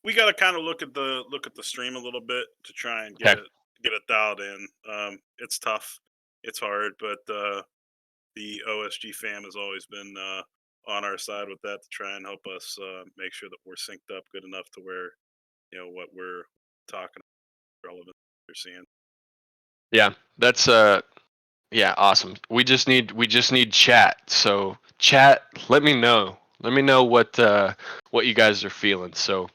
we got to kind of look at the stream a little bit to try and get it dialed in. It's tough, it's hard, but the OSG fam has always been on our side with that to try and help us make sure that we're synced up good enough to where what we're talking about relevant you're seeing. Yeah, that's awesome. We just need chat. So chat, let me know. Let me know what you guys are feeling. So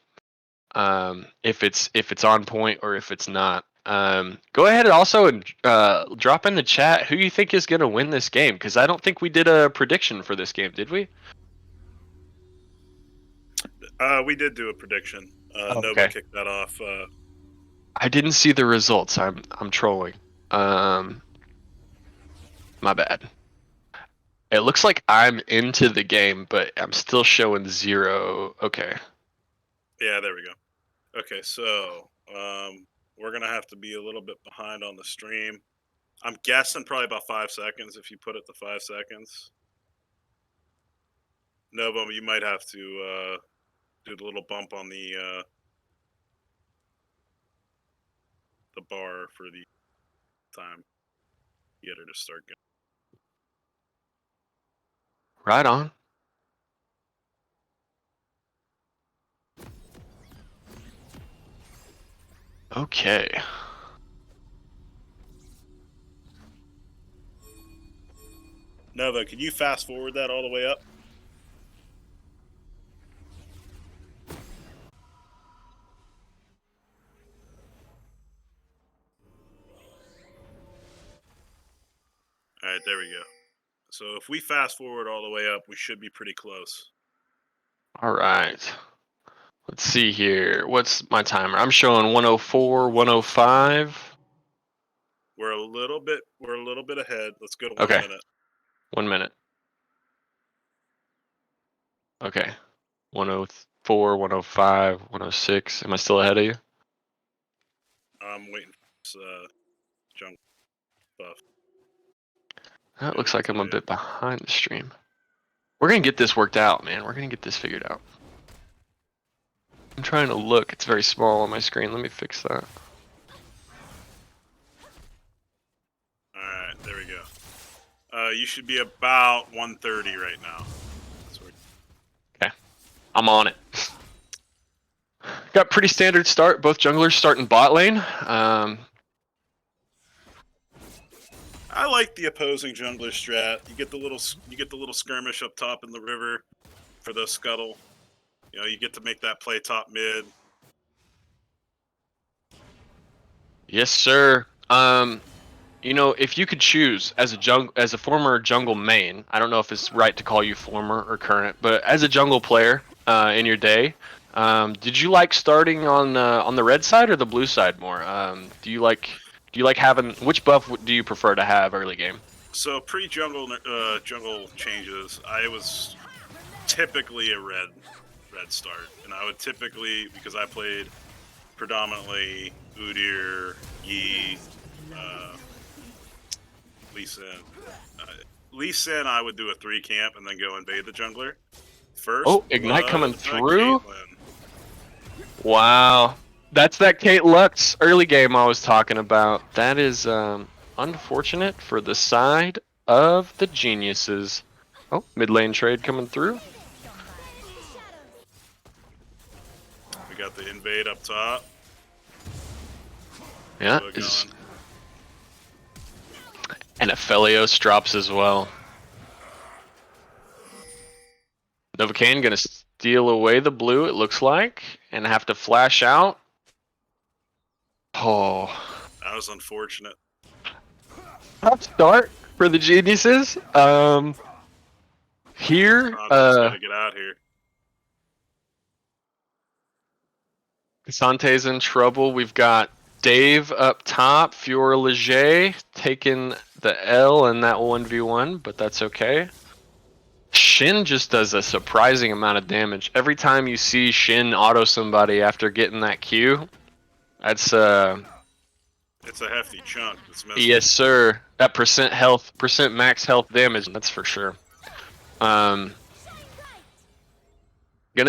if it's on point or if it's not. Go ahead and also drop in the chat who you think is going to win this game, because I don't think we did a prediction for this game, did we? We did do a prediction. Oh, Nova okay. kicked that off. I didn't see the results. I'm trolling. My bad. It looks like I'm into the game, but I'm still showing 0. Okay. Yeah, there we go. Okay, so we're gonna have to be a little bit behind on the stream. I'm guessing probably about 5 seconds if you put it to 5 seconds. Nova, you might have to do the little bump on the bar for the time. Get her to start going. Right on. Okay. Nova, can you fast forward that all the way up? All right, there we go. So if we fast forward all the way up, we should be pretty close. All right. Let's see here. What's my timer? I'm showing 104, 105. We're a little bit ahead. Let's go to 1 Okay. minute. 1 minute. Okay. 104, 105, 106. Am I still ahead of you? I'm waiting for this junk buff. That looks like I'm a bit behind the stream. We're going to get this worked out, man. We're going to get this figured out. I'm trying to look. It's very small on my screen. Let me fix that. Alright, there we go. You should be about 130 right now. Okay. I'm on it. Got pretty standard start. Both junglers starting bot lane. I like the opposing jungler strat. You get the little skirmish up top in the river for the scuttle. You know, you get to make that play top mid. Yes, sir. You know, if you could choose as a former jungle main, I don't know if it's right to call you former or current, but as a jungle player in your day, did you like starting on the red side or the blue side more? Do you like having, which buff do you prefer to have early game? So pre-jungle jungle changes, I was typically a red start, and I would typically, because I played predominantly Udyr, Yi, Lee Sin, I would do a 3 camp and then go invade the jungler. First, Oh, Ignite coming through. Caitlyn. Wow, that's that Kate Lux early game I was talking about. That is unfortunate for the side of the geniuses. Oh, mid lane trade coming through. We got the invade up top. Yeah, and Aphelios drops as well. Novocaine gonna steal away the blue, it looks like, and have to flash out. Oh, That was unfortunate. tough start for the geniuses. Here, gotta get out here. Casante's in trouble. We've got Dave up top, Fiora Leger taking the L in that 1v1, but that's okay. Shin just does a surprising amount of damage. Every time you see Shin auto somebody after getting that Q, that's it's a hefty chunk. yes, sir. That percent max health damage, that's for sure. Gonna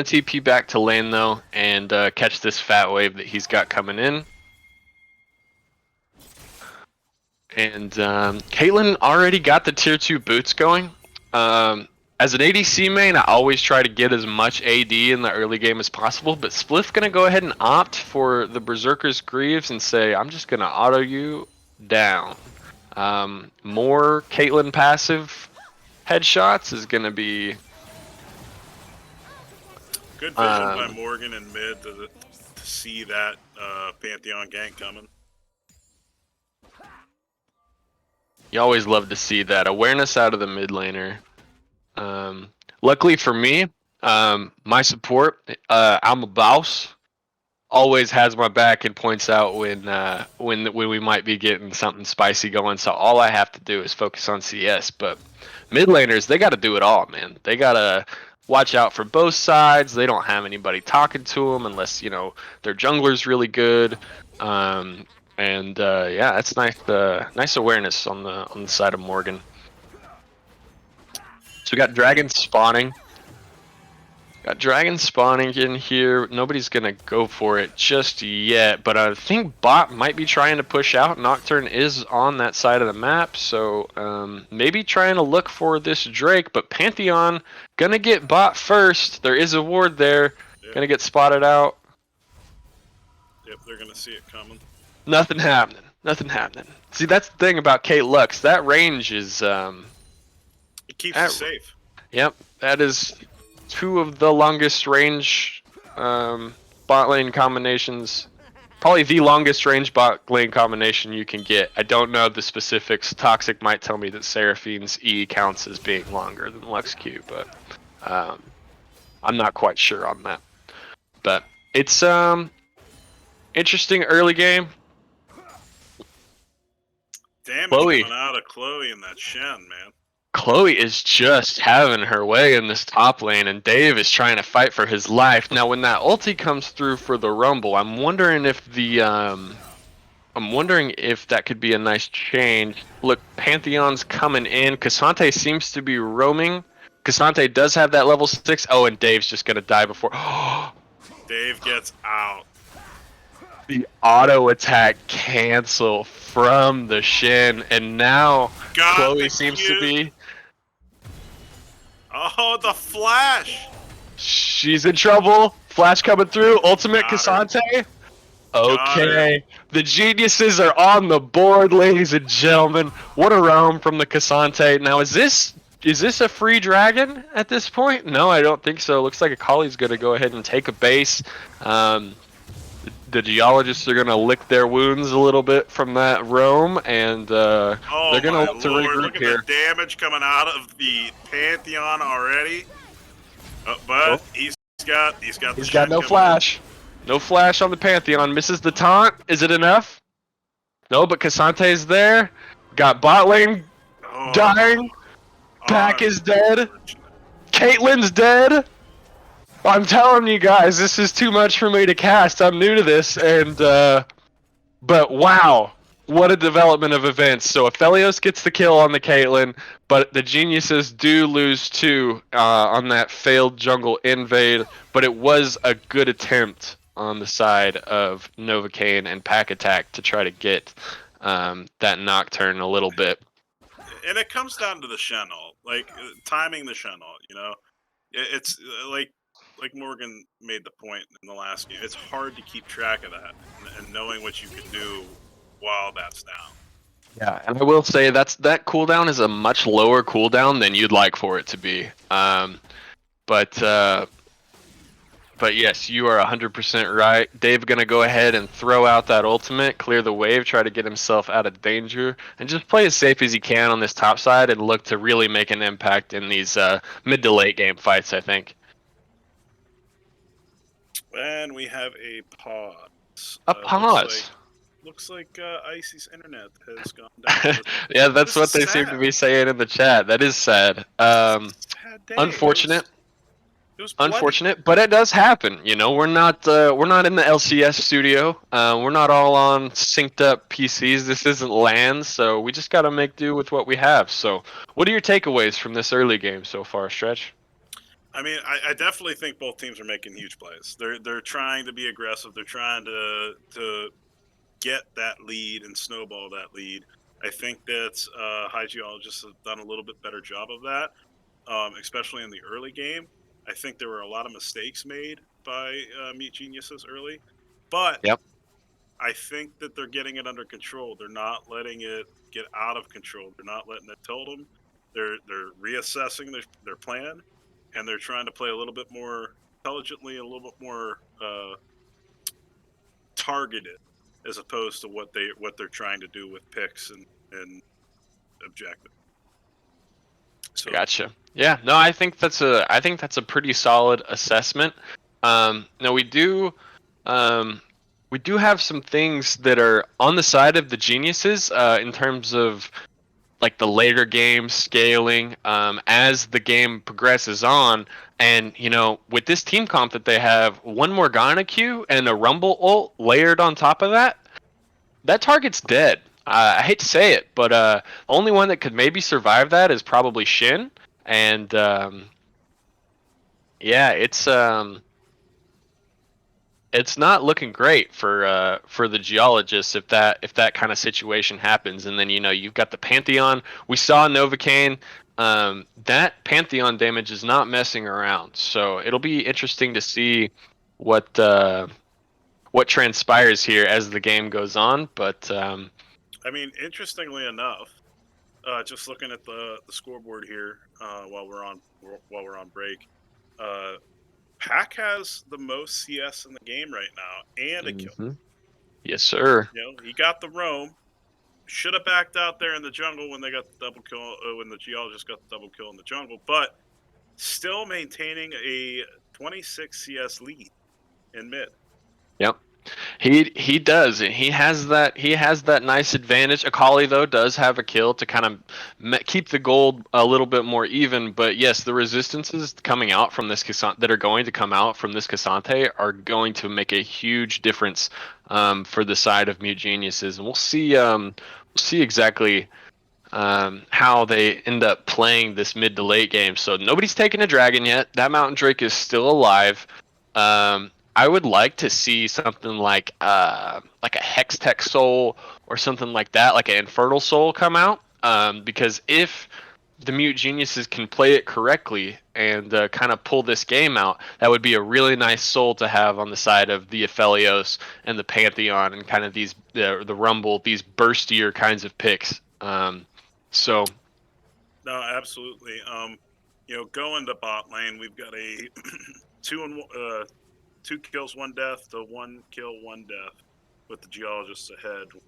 TP back to lane though and catch this fat wave that he's got coming in. And Caitlyn already got the tier 2 boots going. As an ADC main, I always try to get as much AD in the early game as possible, but Spliff gonna go ahead and opt for the Berserker's Greaves and say, I'm just gonna auto you down. More Caitlyn passive headshots is gonna be... Good vision by Morgan in mid to see that Pantheon gank coming. You always love to see that awareness out of the mid laner. Luckily for me, my support, I'm a boss, always has my back and points out when we might be getting something spicy going. So all I have to do is focus on CS. But mid laners, they got to do it all, man. They got to watch out for both sides. They don't have anybody talking to them unless their jungler's really good. Yeah, it's nice awareness on the side of Morgan. So we got dragons spawning. Got dragons spawning in here. Nobody's gonna go for it just yet, but I think bot might be trying to push out. Nocturne is on that side of the map, so maybe trying to look for this Drake, but Pantheon gonna get bot first. There is a ward there. Yep. Gonna get spotted out. Yep, they're gonna see it coming. Nothing happening. Nothing happening. See, that's the thing about Kate Lux. That range is It keeps you safe. Yep, that is two of the longest range bot lane combinations. Probably the longest range bot lane combination you can get. I don't know the specifics. Toxic might tell me that Seraphine's E counts as being longer than Lux Q, but I'm not quite sure on that. But it's interesting early game. Damage Chloe. coming out of Chloe and that Shen, man. Chloe is just having her way in this top lane, and Dave is trying to fight for his life. Now, when that ulti comes through for the Rumble, I'm wondering if that could be a nice change. Look, Pantheon's coming in. Cassante seems to be roaming. Cassante does have that level 6. Oh, and Dave's just gonna die before. Dave gets out. The auto attack cancel from the Shen, and now Chloe seems to be. Oh, the flash! She's in trouble. Flash coming through. Ultimate Cassante. Okay. The geniuses are on the board, ladies and gentlemen. What a roam from the Cassante. Now, is this a free dragon at this point? No, I don't think so. Looks like Akali's going to go ahead and take a base. The geologists are going to lick their wounds a little bit from that roam, and they're going to look to regroup look at here. the damage coming out of the Pantheon already. But he's got no flash. No flash on the Pantheon. Misses the taunt. Is it enough? No, but Cassante's there. Got bot lane dying. Pack is dead. Caitlyn's dead. I'm telling you guys, this is too much for me to cast. I'm new to this, and but wow, what a development of events. So Aphelios gets the kill on the Caitlyn, but the geniuses do lose 2 on that failed jungle invade, but it was a good attempt on the side of Novocaine and Pack Attack to try to get that Nocturne a little bit. And it comes down to the Shen ult, like timing the Shen ult, It's like Morgan made the point in the last game, it's hard to keep track of that and knowing what you can do while that's down. Yeah, and I will say that cooldown is a much lower cooldown than you'd like for it to be. But yes, you are 100% right. Dave gonna go ahead and throw out that ultimate, clear the wave, try to get himself out of danger, and just play as safe as he can on this top side and look to really make an impact in these mid to late game fights, I think. And we have a pause. A pause. Looks like Icy's internet has gone down. Yeah, that's what they seem to be saying in the chat. That is sad. Unfortunate. It was unfortunate, but it does happen. We're not in the LCS studio. We're not all on synced up PCs. This isn't LAN, so we just got to make do with what we have. So, what are your takeaways from this early game so far, Stretch? I mean, I definitely think both teams are making huge plays. They're trying to be aggressive. They're trying to get that lead and snowball that lead. I think that High Geologists have done a little bit better job of that, especially in the early game. I think there were a lot of mistakes made by Meat Geniuses early, but yep. I think that they're getting it under control. They're not letting it get out of control. They're not letting it tilt them. They're reassessing their plan, and they're trying to play a little bit more intelligently, a little bit more targeted, as opposed to what they're trying to do with picks and objective. So Gotcha. Yeah, no, I think that's a pretty solid assessment. No, we do have some things that are on the side of the geniuses in terms of like the later game scaling as the game progresses on. And with this team comp that they have, one Morgana Q and a Rumble ult layered on top of that, that target's dead. I hate to say it, but only one that could maybe survive that is probably Shin. And yeah, it's not looking great for the geologists if that kind of situation happens. And then you've got the Pantheon. We saw Novocaine. That Pantheon damage is not messing around. So it'll be interesting to see what what transpires here as the game goes on. But I mean, interestingly enough, just looking at the scoreboard here while we're on break, Pac has the most CS in the game right now and a kill. Mhm. Yes, sir. He got the roam. Should have backed out there in the jungle when they got the double kill. When the geologist got the double kill in the jungle, but still maintaining a 26 CS lead in mid. Yep. He does, and he has that nice advantage. Akali though does have a kill to kind of keep the gold a little bit more even. But yes, the resistances coming out from this that are going to come out from this Cassante are going to make a huge difference for the side of Mute Geniuses, and we'll see exactly how they end up playing this mid to late game. So nobody's taken a dragon yet. That Mountain Drake is still alive. I would like to see something like a Hextech Soul or something like that, like an Infernal Soul come out. Because if the Mute Geniuses can play it correctly and kind of pull this game out, that would be a really nice soul to have on the side of the Aphelios and the Pantheon and kind of these the Rumble, these burstier kinds of picks. So No, absolutely. Going to bot lane, we've got a two kills, one death to 1 kill, 1 death, with the geologists ahead with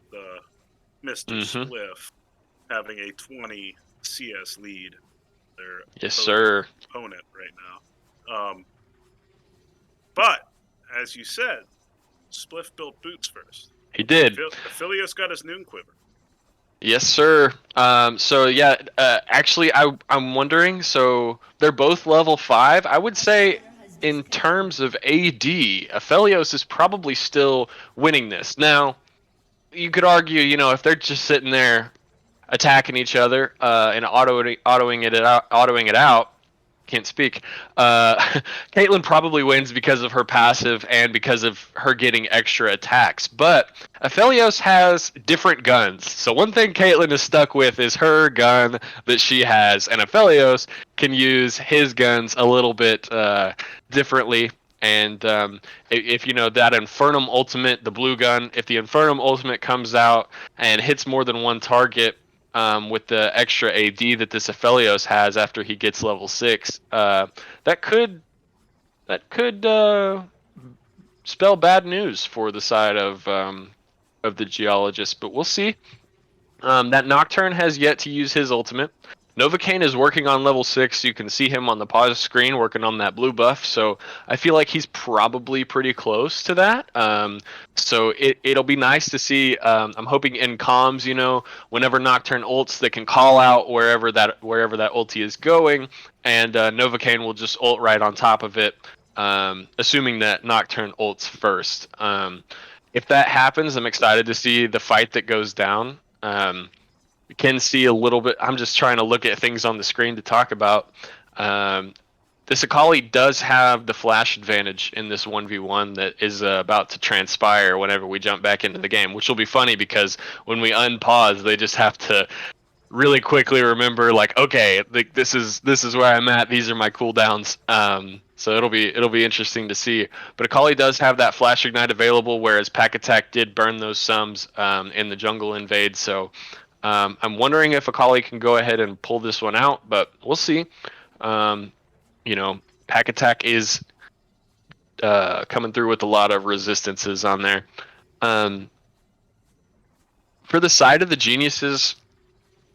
Mr. Spliff having a 20 CS lead. Their yes, sir. opponent right now. But as you said, Spliff built boots first. He did. Aphelios got his noon quiver. Yes, sir. So yeah, actually, I'm wondering. So they're both level 5. I would say, in terms of AD, Aphelios is probably still winning this. Now, you could argue, if they're just sitting there attacking each other and autoing it out. Can't speak. Caitlyn probably wins because of her passive and because of her getting extra attacks. But Aphelios has different guns. So one thing Caitlyn is stuck with is her gun that she has, and Aphelios can use his guns a little bit differently. And if that Infernum ultimate, the blue gun, if the Infernum ultimate comes out and hits more than one target, with the extra AD that this Aphelios has after he gets level 6, that could spell bad news for the side of the geologist. But we'll see. That Nocturne has yet to use his ultimate. Novocaine is working on level 6. You can see him on the pause screen working on that blue buff. So I feel like he's probably pretty close to that. So it'll be nice to see. I'm hoping in comms, whenever Nocturne ults, they can call out wherever that ulti is going, and Novocaine will just ult right on top of it, assuming that Nocturne ults first. If that happens, I'm excited to see the fight that goes down. We can see a little bit. I'm just trying to look at things on the screen to talk about. This Akali does have the flash advantage in this 1v1 that is about to transpire whenever we jump back into the game, which will be funny because when we unpause, they just have to really quickly remember, like, okay, this is where I'm at. These are my cooldowns. So it'll be interesting to see. But Akali does have that flash ignite available, whereas Pack Attack did burn those sums in the jungle invade. So I'm wondering if Akali can go ahead and pull this one out, but we'll see. Pack Attack is coming through with a lot of resistances on there. For the side of the geniuses,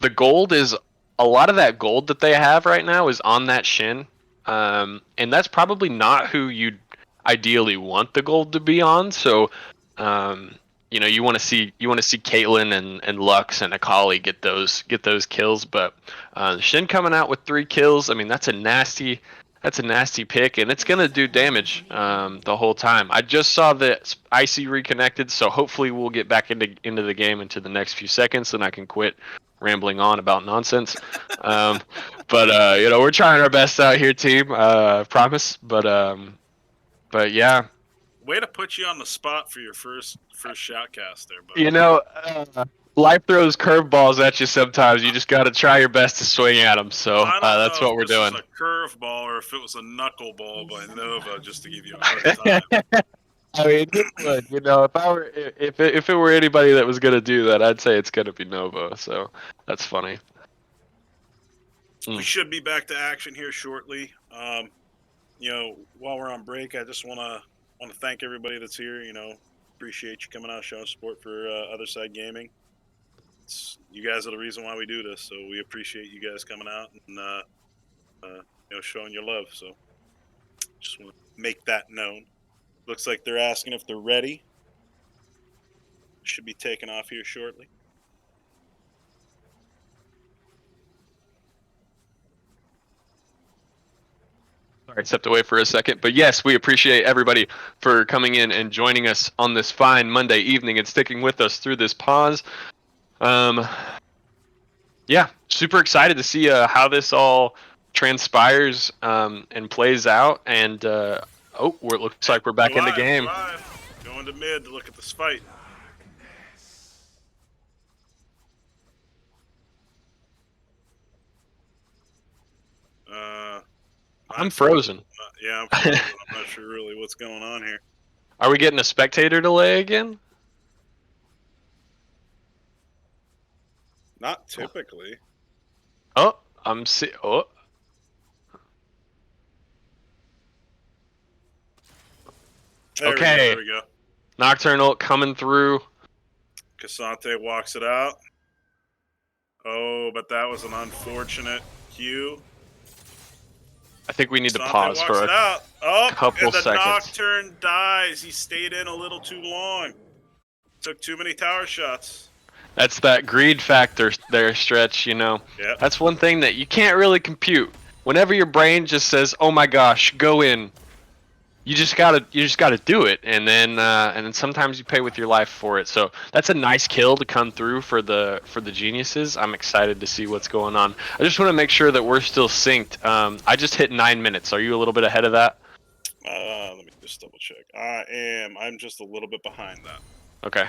the gold is a lot of that gold that they have right now is on that Shin, and that's probably not who you'd ideally want the gold to be on. So, um, you want to see Caitlyn and Lux and Akali get those kills, but Shin coming out with 3 kills. I mean, that's a nasty pick, and it's gonna do damage the whole time. I just saw that Icy reconnected, so hopefully we'll get back into the game into the next few seconds, and I can quit rambling on about nonsense. But we're trying our best out here, team. Promise. But yeah, Way to put you on the spot for your first shoutcast there, bud. life throws curveballs at you sometimes. You just got to try your best to swing at them. So I don't that's know what if we're this doing. was a curveball or if it was a knuckleball by Nova, just to give you a hard time. I mean, it would, if it were anybody that was gonna do that, I'd say it's gonna be Nova. So that's funny. We should be back to action here shortly. While we're on break, I just want to thank everybody that's here. Appreciate you coming out, showing support for Other Side Gaming. You guys are the reason why we do this, so we appreciate you guys coming out and showing your love. So just want to make that known. Looks like they're asking if they're ready. Should be taking off here shortly. Sorry, stepped away for a second, but yes, we appreciate everybody for coming in and joining us on this fine Monday evening and sticking with us through this pause. Yeah, super excited to see how this all transpires and plays out. And it looks like we're back in the game. Going to mid to look at this fight. I'm frozen. Yeah, I'm frozen. I'm not sure really what's going on here. Are we getting a spectator delay again? Not typically. Oh, There we go. Nocturnal coming through. Cassante walks it out. Oh, but that was an unfortunate cue. I think we need to pause for a couple seconds. Nocturne dies. He stayed in a little too long. Took too many tower shots. That's that greed factor there, Stretch, Yep. That's one thing that you can't really compute. Whenever your brain just says, "Oh my gosh, go in." You just gotta do it, and then sometimes you pay with your life for it. So that's a nice kill to come through for the geniuses. I'm excited to see what's going on. I just want to make sure that we're still synced. I just hit 9 minutes. Are you a little bit ahead of that? Let me just double check. I am. I'm just a little bit behind that. Okay.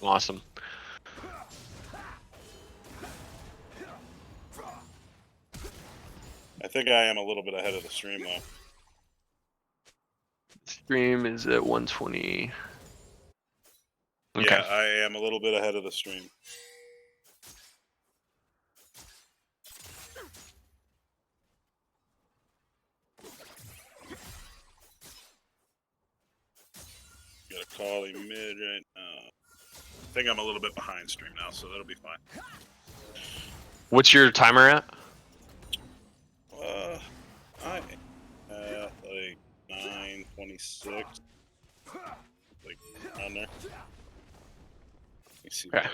Awesome. I think I am a little bit ahead of the stream, though. Stream is at 120. Okay. Yeah, I am a little bit ahead of the stream. Got a Kali mid right now. I think I'm a little bit behind stream now, so that'll be fine. What's your timer at? I am like 9:26, like on there. Let me see. Okay.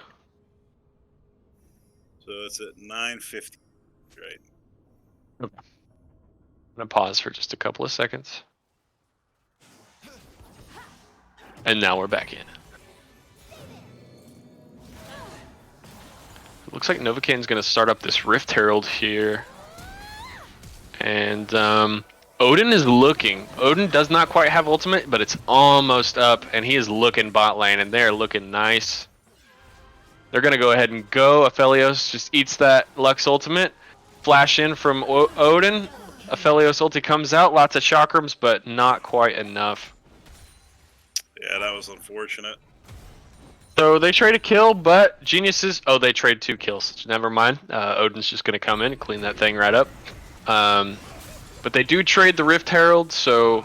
So it's at 9:50, right? Okay. I'm gonna pause for just a couple of seconds, and now we're back in. It looks like Novocain's gonna start up this Rift Herald here. And Odin is looking. Odin does not quite have ultimate, but it's almost up, and he is looking bot lane, and they're looking nice. They're going to go ahead and go. Aphelios just eats that Lux ultimate. Flash in from Odin. Aphelios ulti comes out. Lots of chakrams, but not quite enough. Yeah, that was unfortunate. So they trade a kill, but geniuses... Oh, they trade 2 kills. Never mind. Odin's just going to come in and clean that thing right up. But they do trade the Rift Herald, so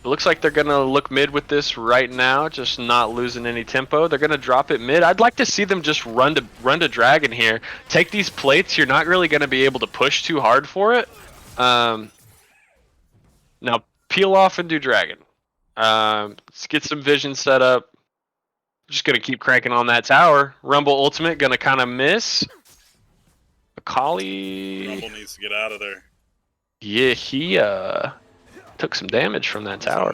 It looks like they're gonna look mid with this right now, just not losing any tempo. They're gonna drop it mid. I'd like to see them just run to dragon here. Take these plates. You're not really gonna be able to push too hard for it. Now peel off and do dragon. Let's get some vision set up. Just gonna keep cranking on that tower. Rumble ultimate gonna kind of miss. Akali. Rumble needs to get out of there. Yeah, he took some damage from that tower.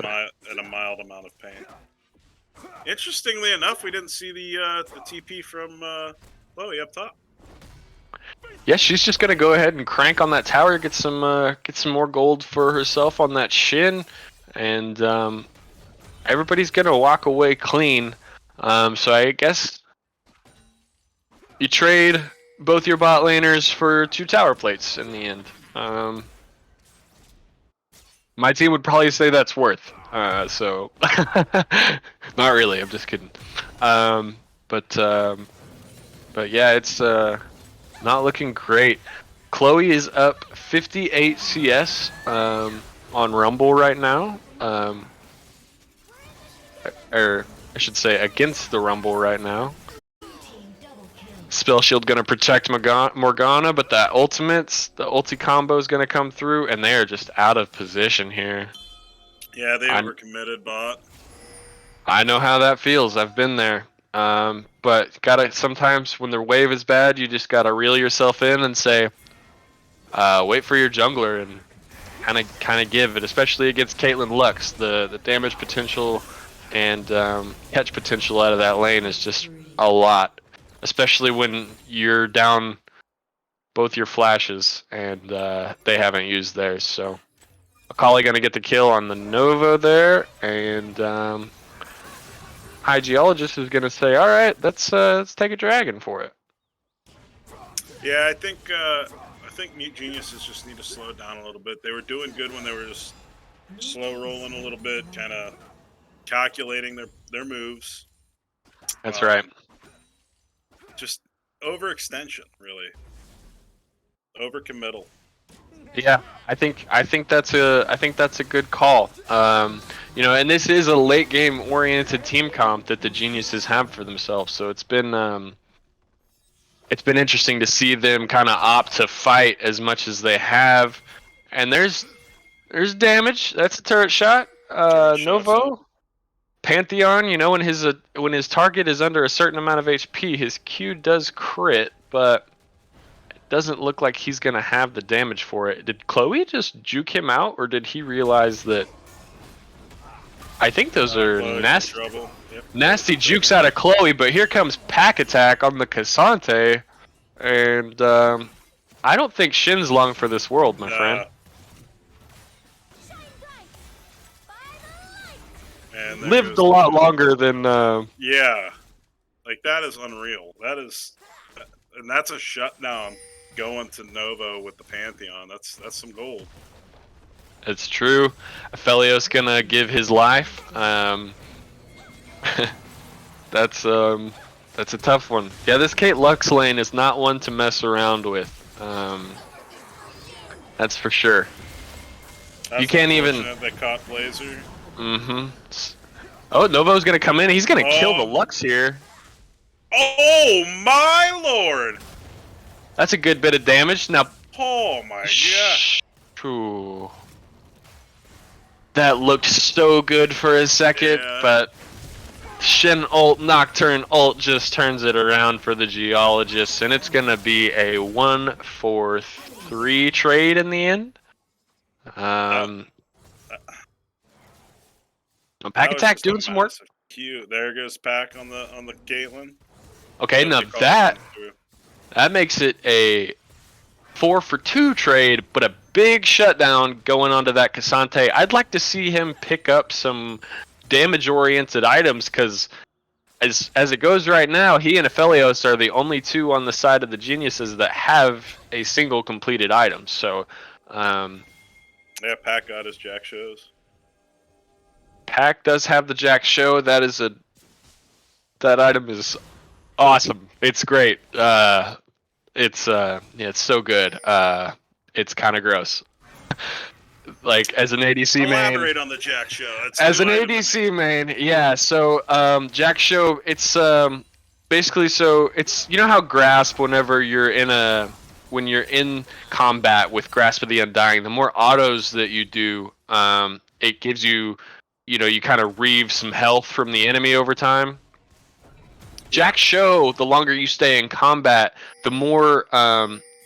In a mild amount of pain. Interestingly enough, we didn't see the TP from Chloe up top. Yeah, she's just gonna go ahead and crank on that tower, get some more gold for herself on that Shin, and everybody's gonna walk away clean. So I guess you trade both your bot laners for 2 tower plates in the end. My team would probably say that's worth. So not really. I'm just kidding. But yeah, it's not looking great. Chloe is up 58 CS on Rumble right now. Or I should say against the Rumble right now. Spell Shield gonna protect Morgana, but that the ulti combo is gonna come through, and they are just out of position here. Yeah, they overcommitted bot. I know how that feels. I've been there. But sometimes when the wave is bad, you just gotta reel yourself in and say, wait for your jungler and kind of give it, especially against Caitlyn Lux. The damage potential and catch potential out of that lane is just a lot. Especially when you're down both your flashes and they haven't used theirs. So Akali gonna get the kill on the Nova there, and High Geologist is gonna say, "All right, let's take a dragon for it." Yeah, I think Mute Geniuses just need to slow it down a little bit. They were doing good when they were just slow rolling a little bit, kind of calculating their moves. That's right. Just overextension, really. Overcommittal. Yeah, I think that's a good call. You know, and this is a late game oriented team comp that the Geniuses have for themselves. So it's been interesting to see them kind of opt to fight as much as they have. And there's damage. That's a turret shot. Novo. Pantheon, you know, when his target is under a certain amount of HP, his Q does crit, but it doesn't look like he's gonna have the damage for it. Did Chloe just juke him out, or did he realize that? I think those are nasty, nasty jukes out of Chloe, but here comes Pack Attack on the Cassante, and I don't think Shin's long for this world, my friend. And lived a lot longer than yeah, like that is unreal. And that's a shutdown going to Novo with the Pantheon. That's some gold. It's true. Aphelios gonna give his life. That's a tough one. Yeah, this Kate Lux lane is not one to mess around with. That's for sure. That's you can't even. They caught Blazer. Mm-hmm. Oh, Novo's gonna come in. He's gonna kill the Lux here. Oh my lord! That's a good bit of damage. Now. Oh my god. Ooh. That looked so good for a second, but Shin ult, Nocturne ult just turns it around for the Geologists, and it's gonna be a 1-4-3 trade in the end. Pack Attack doing some work. Cute. There goes Pack on the Caitlyn. Okay, now that makes it a 4-for-2 trade, but a big shutdown going onto that Cassante. I'd like to see him pick up some damage-oriented items, because as it goes right now, he and Aphelios are the only two on the side of the Geniuses that have a single completed item. So, yeah, Pack got his Jack shows. Pack does have the Jack show. That item is awesome. It's great. It's so good. It's kind of gross. like as an ADC main. Elaborate on the Jack Show. That's As new an item to ADC me. main, yeah. So Jack Show, it's basically so it's you know how Grasp whenever you're in a when you're in combat with Grasp of the Undying, the more autos that you do, it gives you you kind of reave some health from the enemy over time. Jack Show, the longer you stay in combat, the more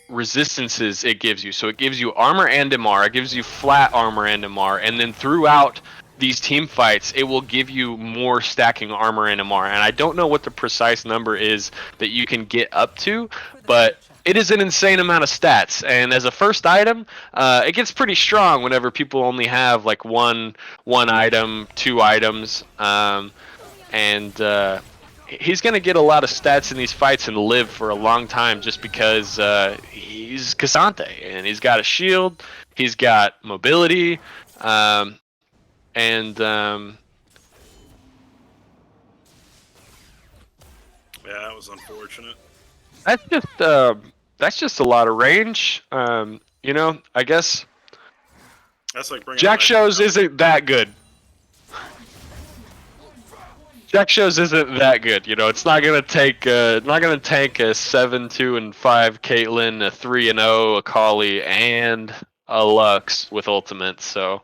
resistances it gives you. So it gives you armor and MR, it gives you flat armor and MR, and then throughout these team fights, it will give you more stacking armor and MR. And I don't know what the precise number is that you can get up to, but it is an insane amount of stats. And as a first item, it gets pretty strong whenever people only have like one item, 2 items, and he's going to get a lot of stats in these fights and live for a long time just because he's Cassante and he's got a shield, he's got mobility, and Yeah, that was unfortunate. that's just a lot of range. I guess That's like bringing Jack Shows isn't that good. Jack Shows isn't that good, It's not gonna take, tank a 7-2 and 5 Caitlyn, a 3-0 Akali, and a Lux with ultimate. So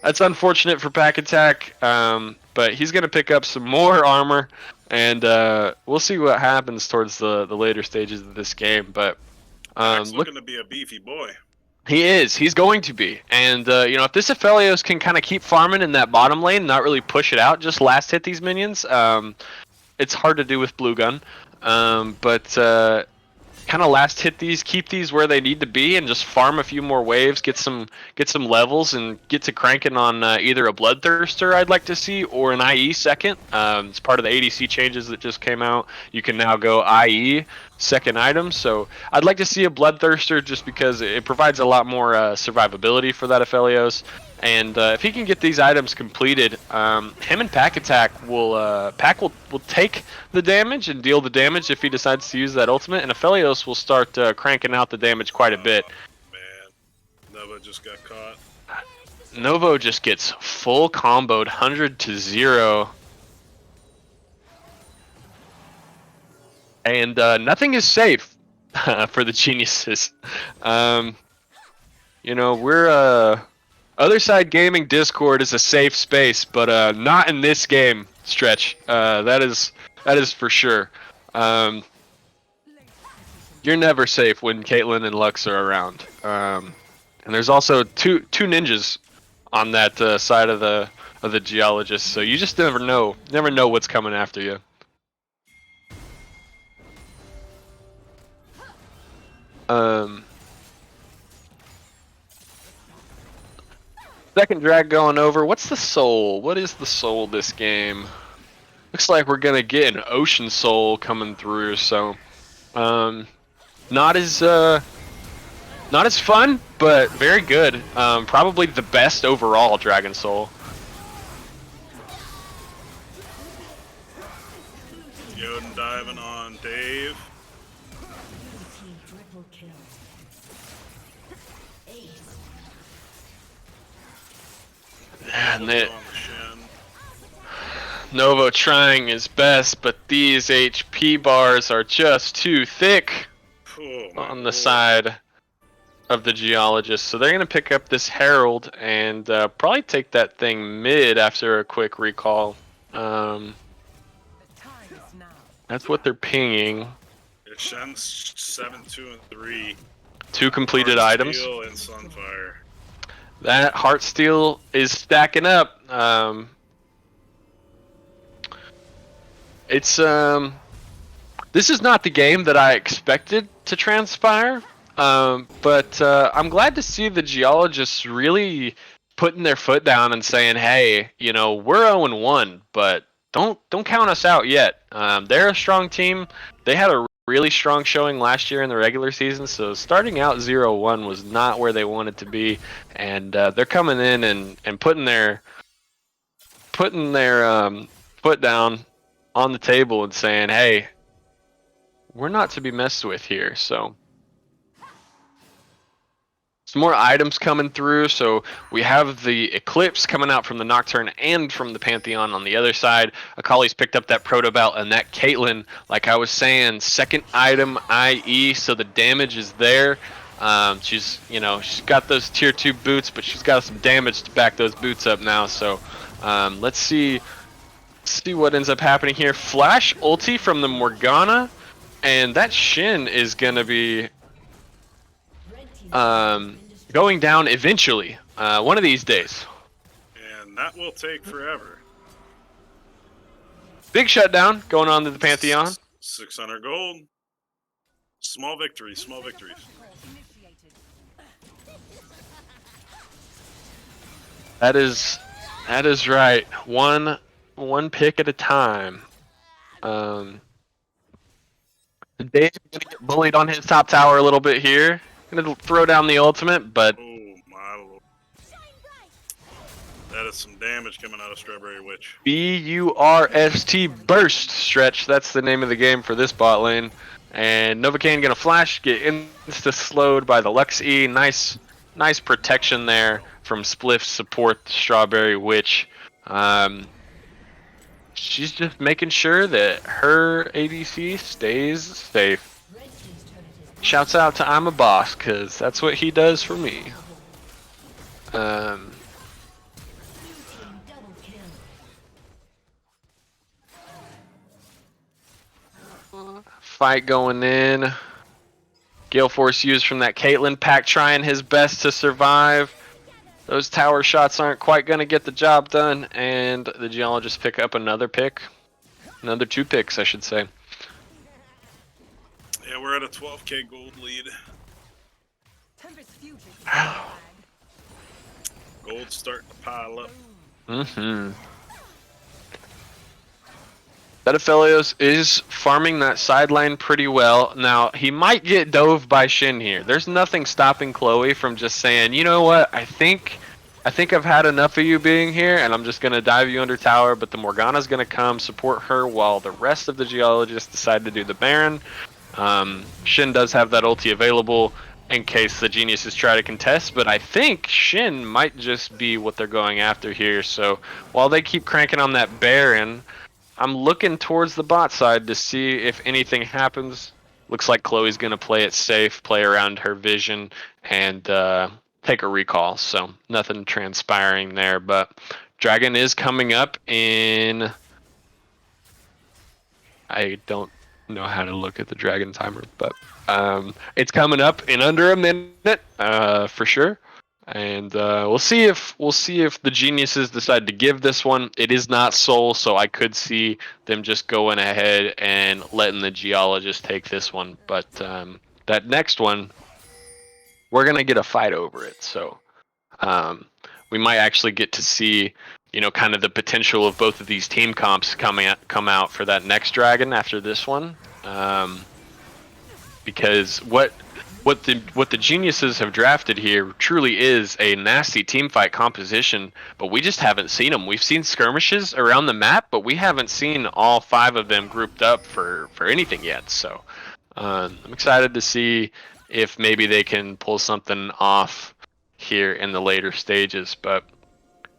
that's unfortunate for Pack Attack. But he's gonna pick up some more armor, and we'll see what happens towards the later stages of this game. But looking to be a beefy boy. he is. He's going to be. And, if this Aphelios can kind of keep farming in that bottom lane, not really push it out, just last hit these minions, it's hard to do with Blue Gun. But kind of last hit these, keep these where they need to be, and just farm a few more waves, get some levels, and get to cranking on either a Bloodthirster I'd like to see, or an IE second. It's part of the ADC changes that just came out. You can now go IE second item, so I'd like to see a Bloodthirster just because it provides a lot more survivability for that Aphelios. And if he can get these items completed, him and Pack Attack will take the damage and deal the damage if he decides to use that ultimate, and Aphelios will start cranking out the damage quite a bit. Man, Nova just got caught. Novo just gets full comboed 100-0. And nothing is safe for the geniuses. We're Other Side Gaming Discord is a safe space, but not in this game, Stretch. That is for sure. You're never safe when Caitlyn and Lux are around. And there's also two ninjas on that side of the geologist, so you just never know what's coming after you. Second drag going over. What's the soul? What is the soul this game? Looks like we're gonna get an ocean soul coming through, so not as fun, but very good. Probably the best overall dragon soul. Yoden diving on Dave. Triple kill. And On the shin. Novo trying his best, but these HP bars are just too thick on the side of the geologist. So they're going to pick up this Herald and probably take that thing mid after a quick recall. That's what they're pinging. It Shen's 7, 2, and 3. 2 completed items. Steel and Sunfire. That Heartsteel is stacking up. This is not the game that I expected to transpire, but I'm glad to see the geologists really putting their foot down and saying, "Hey, we're 0-1, but don't count us out yet." They're a strong team. They had a really strong showing last year in the regular season, so starting out 0-1 was not where they wanted to be, and they're coming in and putting their foot down on the table and saying, "Hey, we're not to be messed with here." So some more items coming through. So we have the Eclipse coming out from the Nocturne and from the Pantheon on the other side. Akali's picked up that Proto Belt, and that Caitlyn, like I was saying, second item IE, so the damage is there. She's got those tier 2 boots, but she's got some damage to back those boots up now. So let's see what ends up happening here. Flash ulti from the Morgana, and that Shin is gonna be going down eventually, one of these days. And that will take forever. Big shutdown going on to the Pantheon. 600 gold. Small victories, small victories. That is right. One pick at a time. Dave's gonna get bullied on his top tower a little bit here. Gonna throw down the ultimate, but Oh my lord. That is some damage coming out of Strawberry Witch. BURST burst stretch. That's the name of the game for this bot lane. And Novocaine gonna flash, get insta slowed by the Lux E. Nice protection there from Spliff support the Strawberry Witch. She's just making sure that her ADC stays safe. Shouts out to I'm a boss, cause that's what he does for me. Fight going in. Gale Force used from that Caitlyn pack, trying his best to survive. Those tower shots aren't quite going to get the job done, and the Geologists pick up another pick. Another 2 picks, I should say. Yeah, we're at a 12k gold lead. Gold's starting to pile up. Benephilios is farming that sideline pretty well. Now, he might get dove by Shin here. There's nothing stopping Chloe from just saying, you know what, I think I've had enough of you being here, and I'm just going to dive you under tower, but the Morgana's going to come support her while the rest of the Geologists decide to do the Baron. Shin does have that ulti available in case the Geniuses try to contest, but I think Shin might just be what they're going after here. So while they keep cranking on that Baron, I'm looking towards the bot side to see if anything happens. Looks like Chloe's going to play it safe, play around her vision, and take a recall. So nothing transpiring there, but Dragon is coming up in... I don't know how to look at the Dragon timer, but it's coming up in under a minute for sure. And we'll see if the Geniuses decide to give this one. It is not Soul, so I could see them just going ahead and letting the Geologist take this one. But that next one, we're gonna get a fight over it. So we might actually get to see, kind of the potential of both of these team comps come out for that next Dragon after this one. Because what the Geniuses have drafted here truly is a nasty teamfight composition, but we just haven't seen them. We've seen skirmishes around the map, but we haven't seen all 5 of them grouped up for anything yet. So I'm excited to see if maybe they can pull something off here in the later stages. But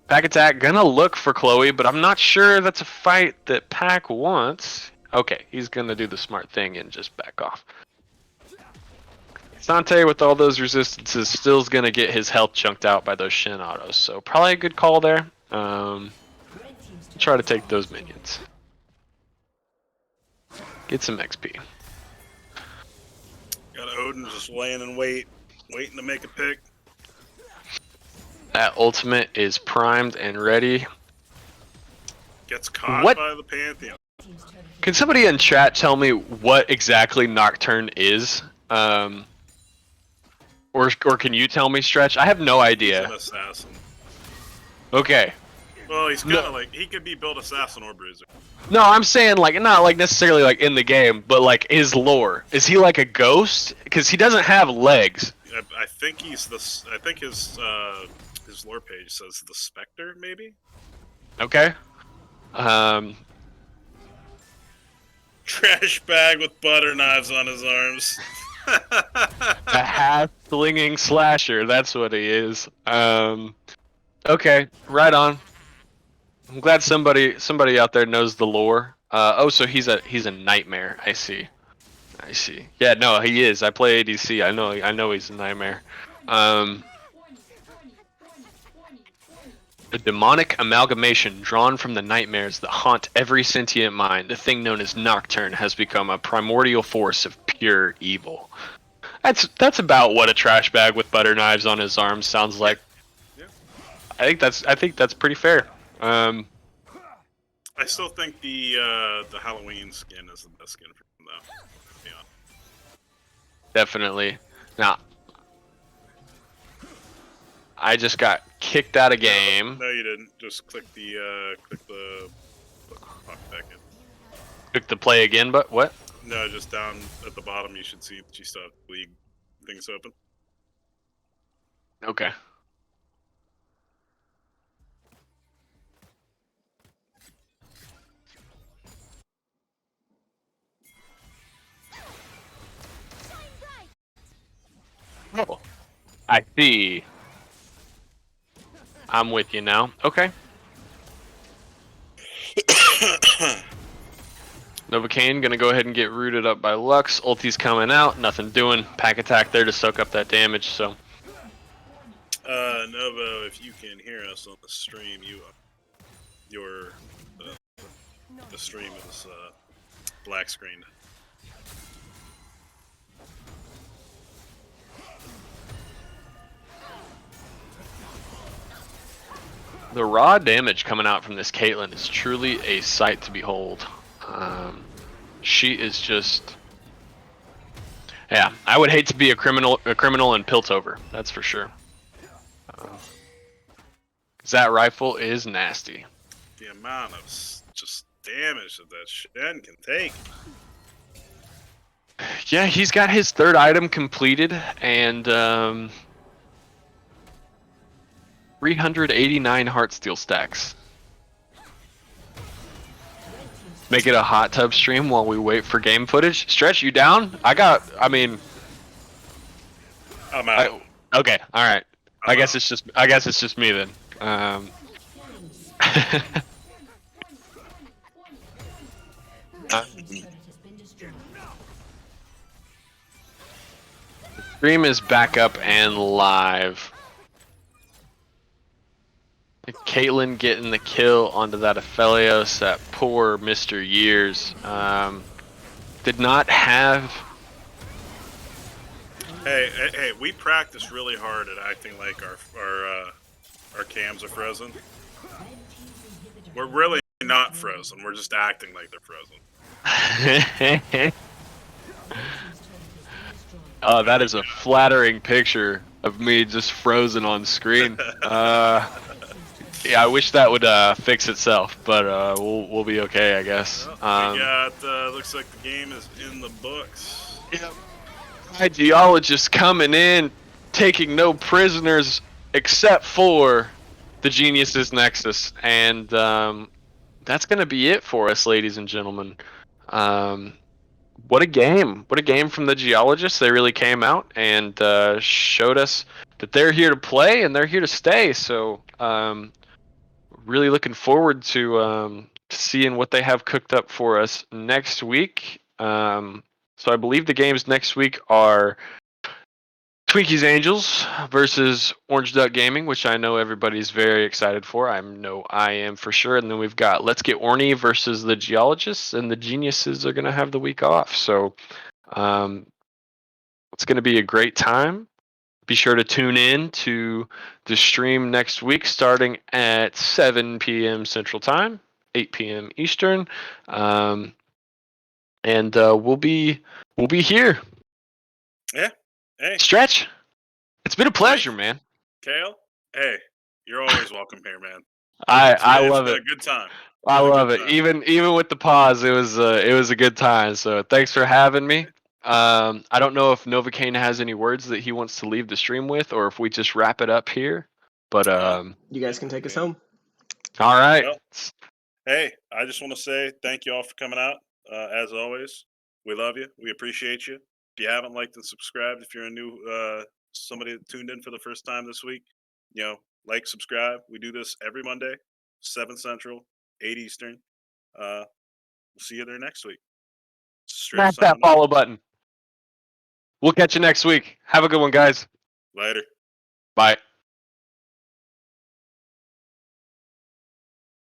Pack Attack gonna look for Chloe, but I'm not sure that's a fight that Pack wants. Okay, he's gonna do the smart thing and just back off. Sante, with all those resistances, still is going to get his health chunked out by those Shin autos. So probably a good call there. Try to take those minions. Get some XP. Got Odin just laying in waiting to make a pick. That ultimate is primed and ready. Gets caught by the Pantheon. Can somebody in chat tell me what exactly Nocturne is? Or can you tell me, Stretch? I have no idea. He's an assassin. Okay. Well, he's kind of like, he could be built assassin or bruiser. No, I'm saying like not like necessarily like in the game, but like his lore. Is he like a ghost? Because he doesn't have legs. I think he's this. I think his lore page says the Spectre, maybe. Okay. Trash bag with butter knives on his arms. That Slinging slasher, that's what he is. Okay, right on. I'm glad somebody out there knows the lore. So he's a nightmare. I see. Yeah, no, he is. I play ADC. I know he's a nightmare. A demonic amalgamation drawn from the nightmares that haunt every sentient mind, the thing known as Nocturne has become a primordial force of pure evil. That's about what a trash bag with butter knives on his arms sounds like. Yeah. I think that's pretty fair. I still think the Halloween skin is the best skin for him, though. Yeah. Definitely. Now, I just got kicked out of game. No, you didn't. Just click the pop back in. Click the play again, but what? No, just down at the bottom you should see that you still have league things open. Okay. Oh, I see. I'm with you now. Okay. Novocaine gonna go ahead and get rooted up by Lux. Ulti's coming out. Nothing doing. Pack attack there to soak up that damage. So. Novo, if you can hear us on the stream, the stream is black screened. The raw damage coming out from this Caitlyn is truly a sight to behold. She is just, yeah. I would hate to be a criminal in Piltover. That's for sure. That rifle is nasty. The amount of just damage that Shen can take. Yeah, he's got his third item completed, and 389 Heartsteel stacks. Make it a hot tub stream while we wait for game footage. Stretch, you down? I'm out. Okay, all right. I guess it's just me then. Stream is back up and live. Caitlyn getting the kill onto that Aphelios, that poor Mr. Years. Did not have... Hey, we practice really hard at acting like our cams are frozen. We're really not frozen, we're just acting like they're frozen. Oh, that is a flattering picture of me just frozen on screen. Yeah, I wish that would fix itself, but we'll be okay, I guess. We got looks like the game is in the books. Yep. Geologist coming in, taking no prisoners except for the Genius's Nexus, and that's gonna be it for us, ladies and gentlemen. What a game! What a game from the Geologists. They really came out and showed us that they're here to play and they're here to stay. So really looking forward to seeing what they have cooked up for us next week. So I believe the games next week are Twinkies Angels versus Orange Duck Gaming, which I know everybody's very excited for. I know I am for sure. And then we've got Let's Get Orny versus the Geologists, and the Geniuses are going to have the week off. So it's going to be a great time. Be sure to tune in to the stream next week starting at 7 p.m. Central Time, 8 p.m. Eastern. And we'll be here. Yeah. Hey. Stretch, it's been a pleasure, man. Kale, hey, you're always welcome here, man. I love it's it. A good time. I love it. Even with the pause, it was a good time. So thanks for having me. I don't know if Novocaine has any words that he wants to leave the stream with, or if we just wrap it up here. But you guys can take us home. All right. Well, hey, I just want to say thank you all for coming out. As always, we love you. We appreciate you. If you haven't liked and subscribed, if you're a new somebody that tuned in for the first time this week, like, subscribe. We do this every Monday, 7 Central, 8 Eastern. We'll see you there next week. Strip Smash that signing off. follow button. We'll catch you next week. Have a good one, guys. Later. Bye.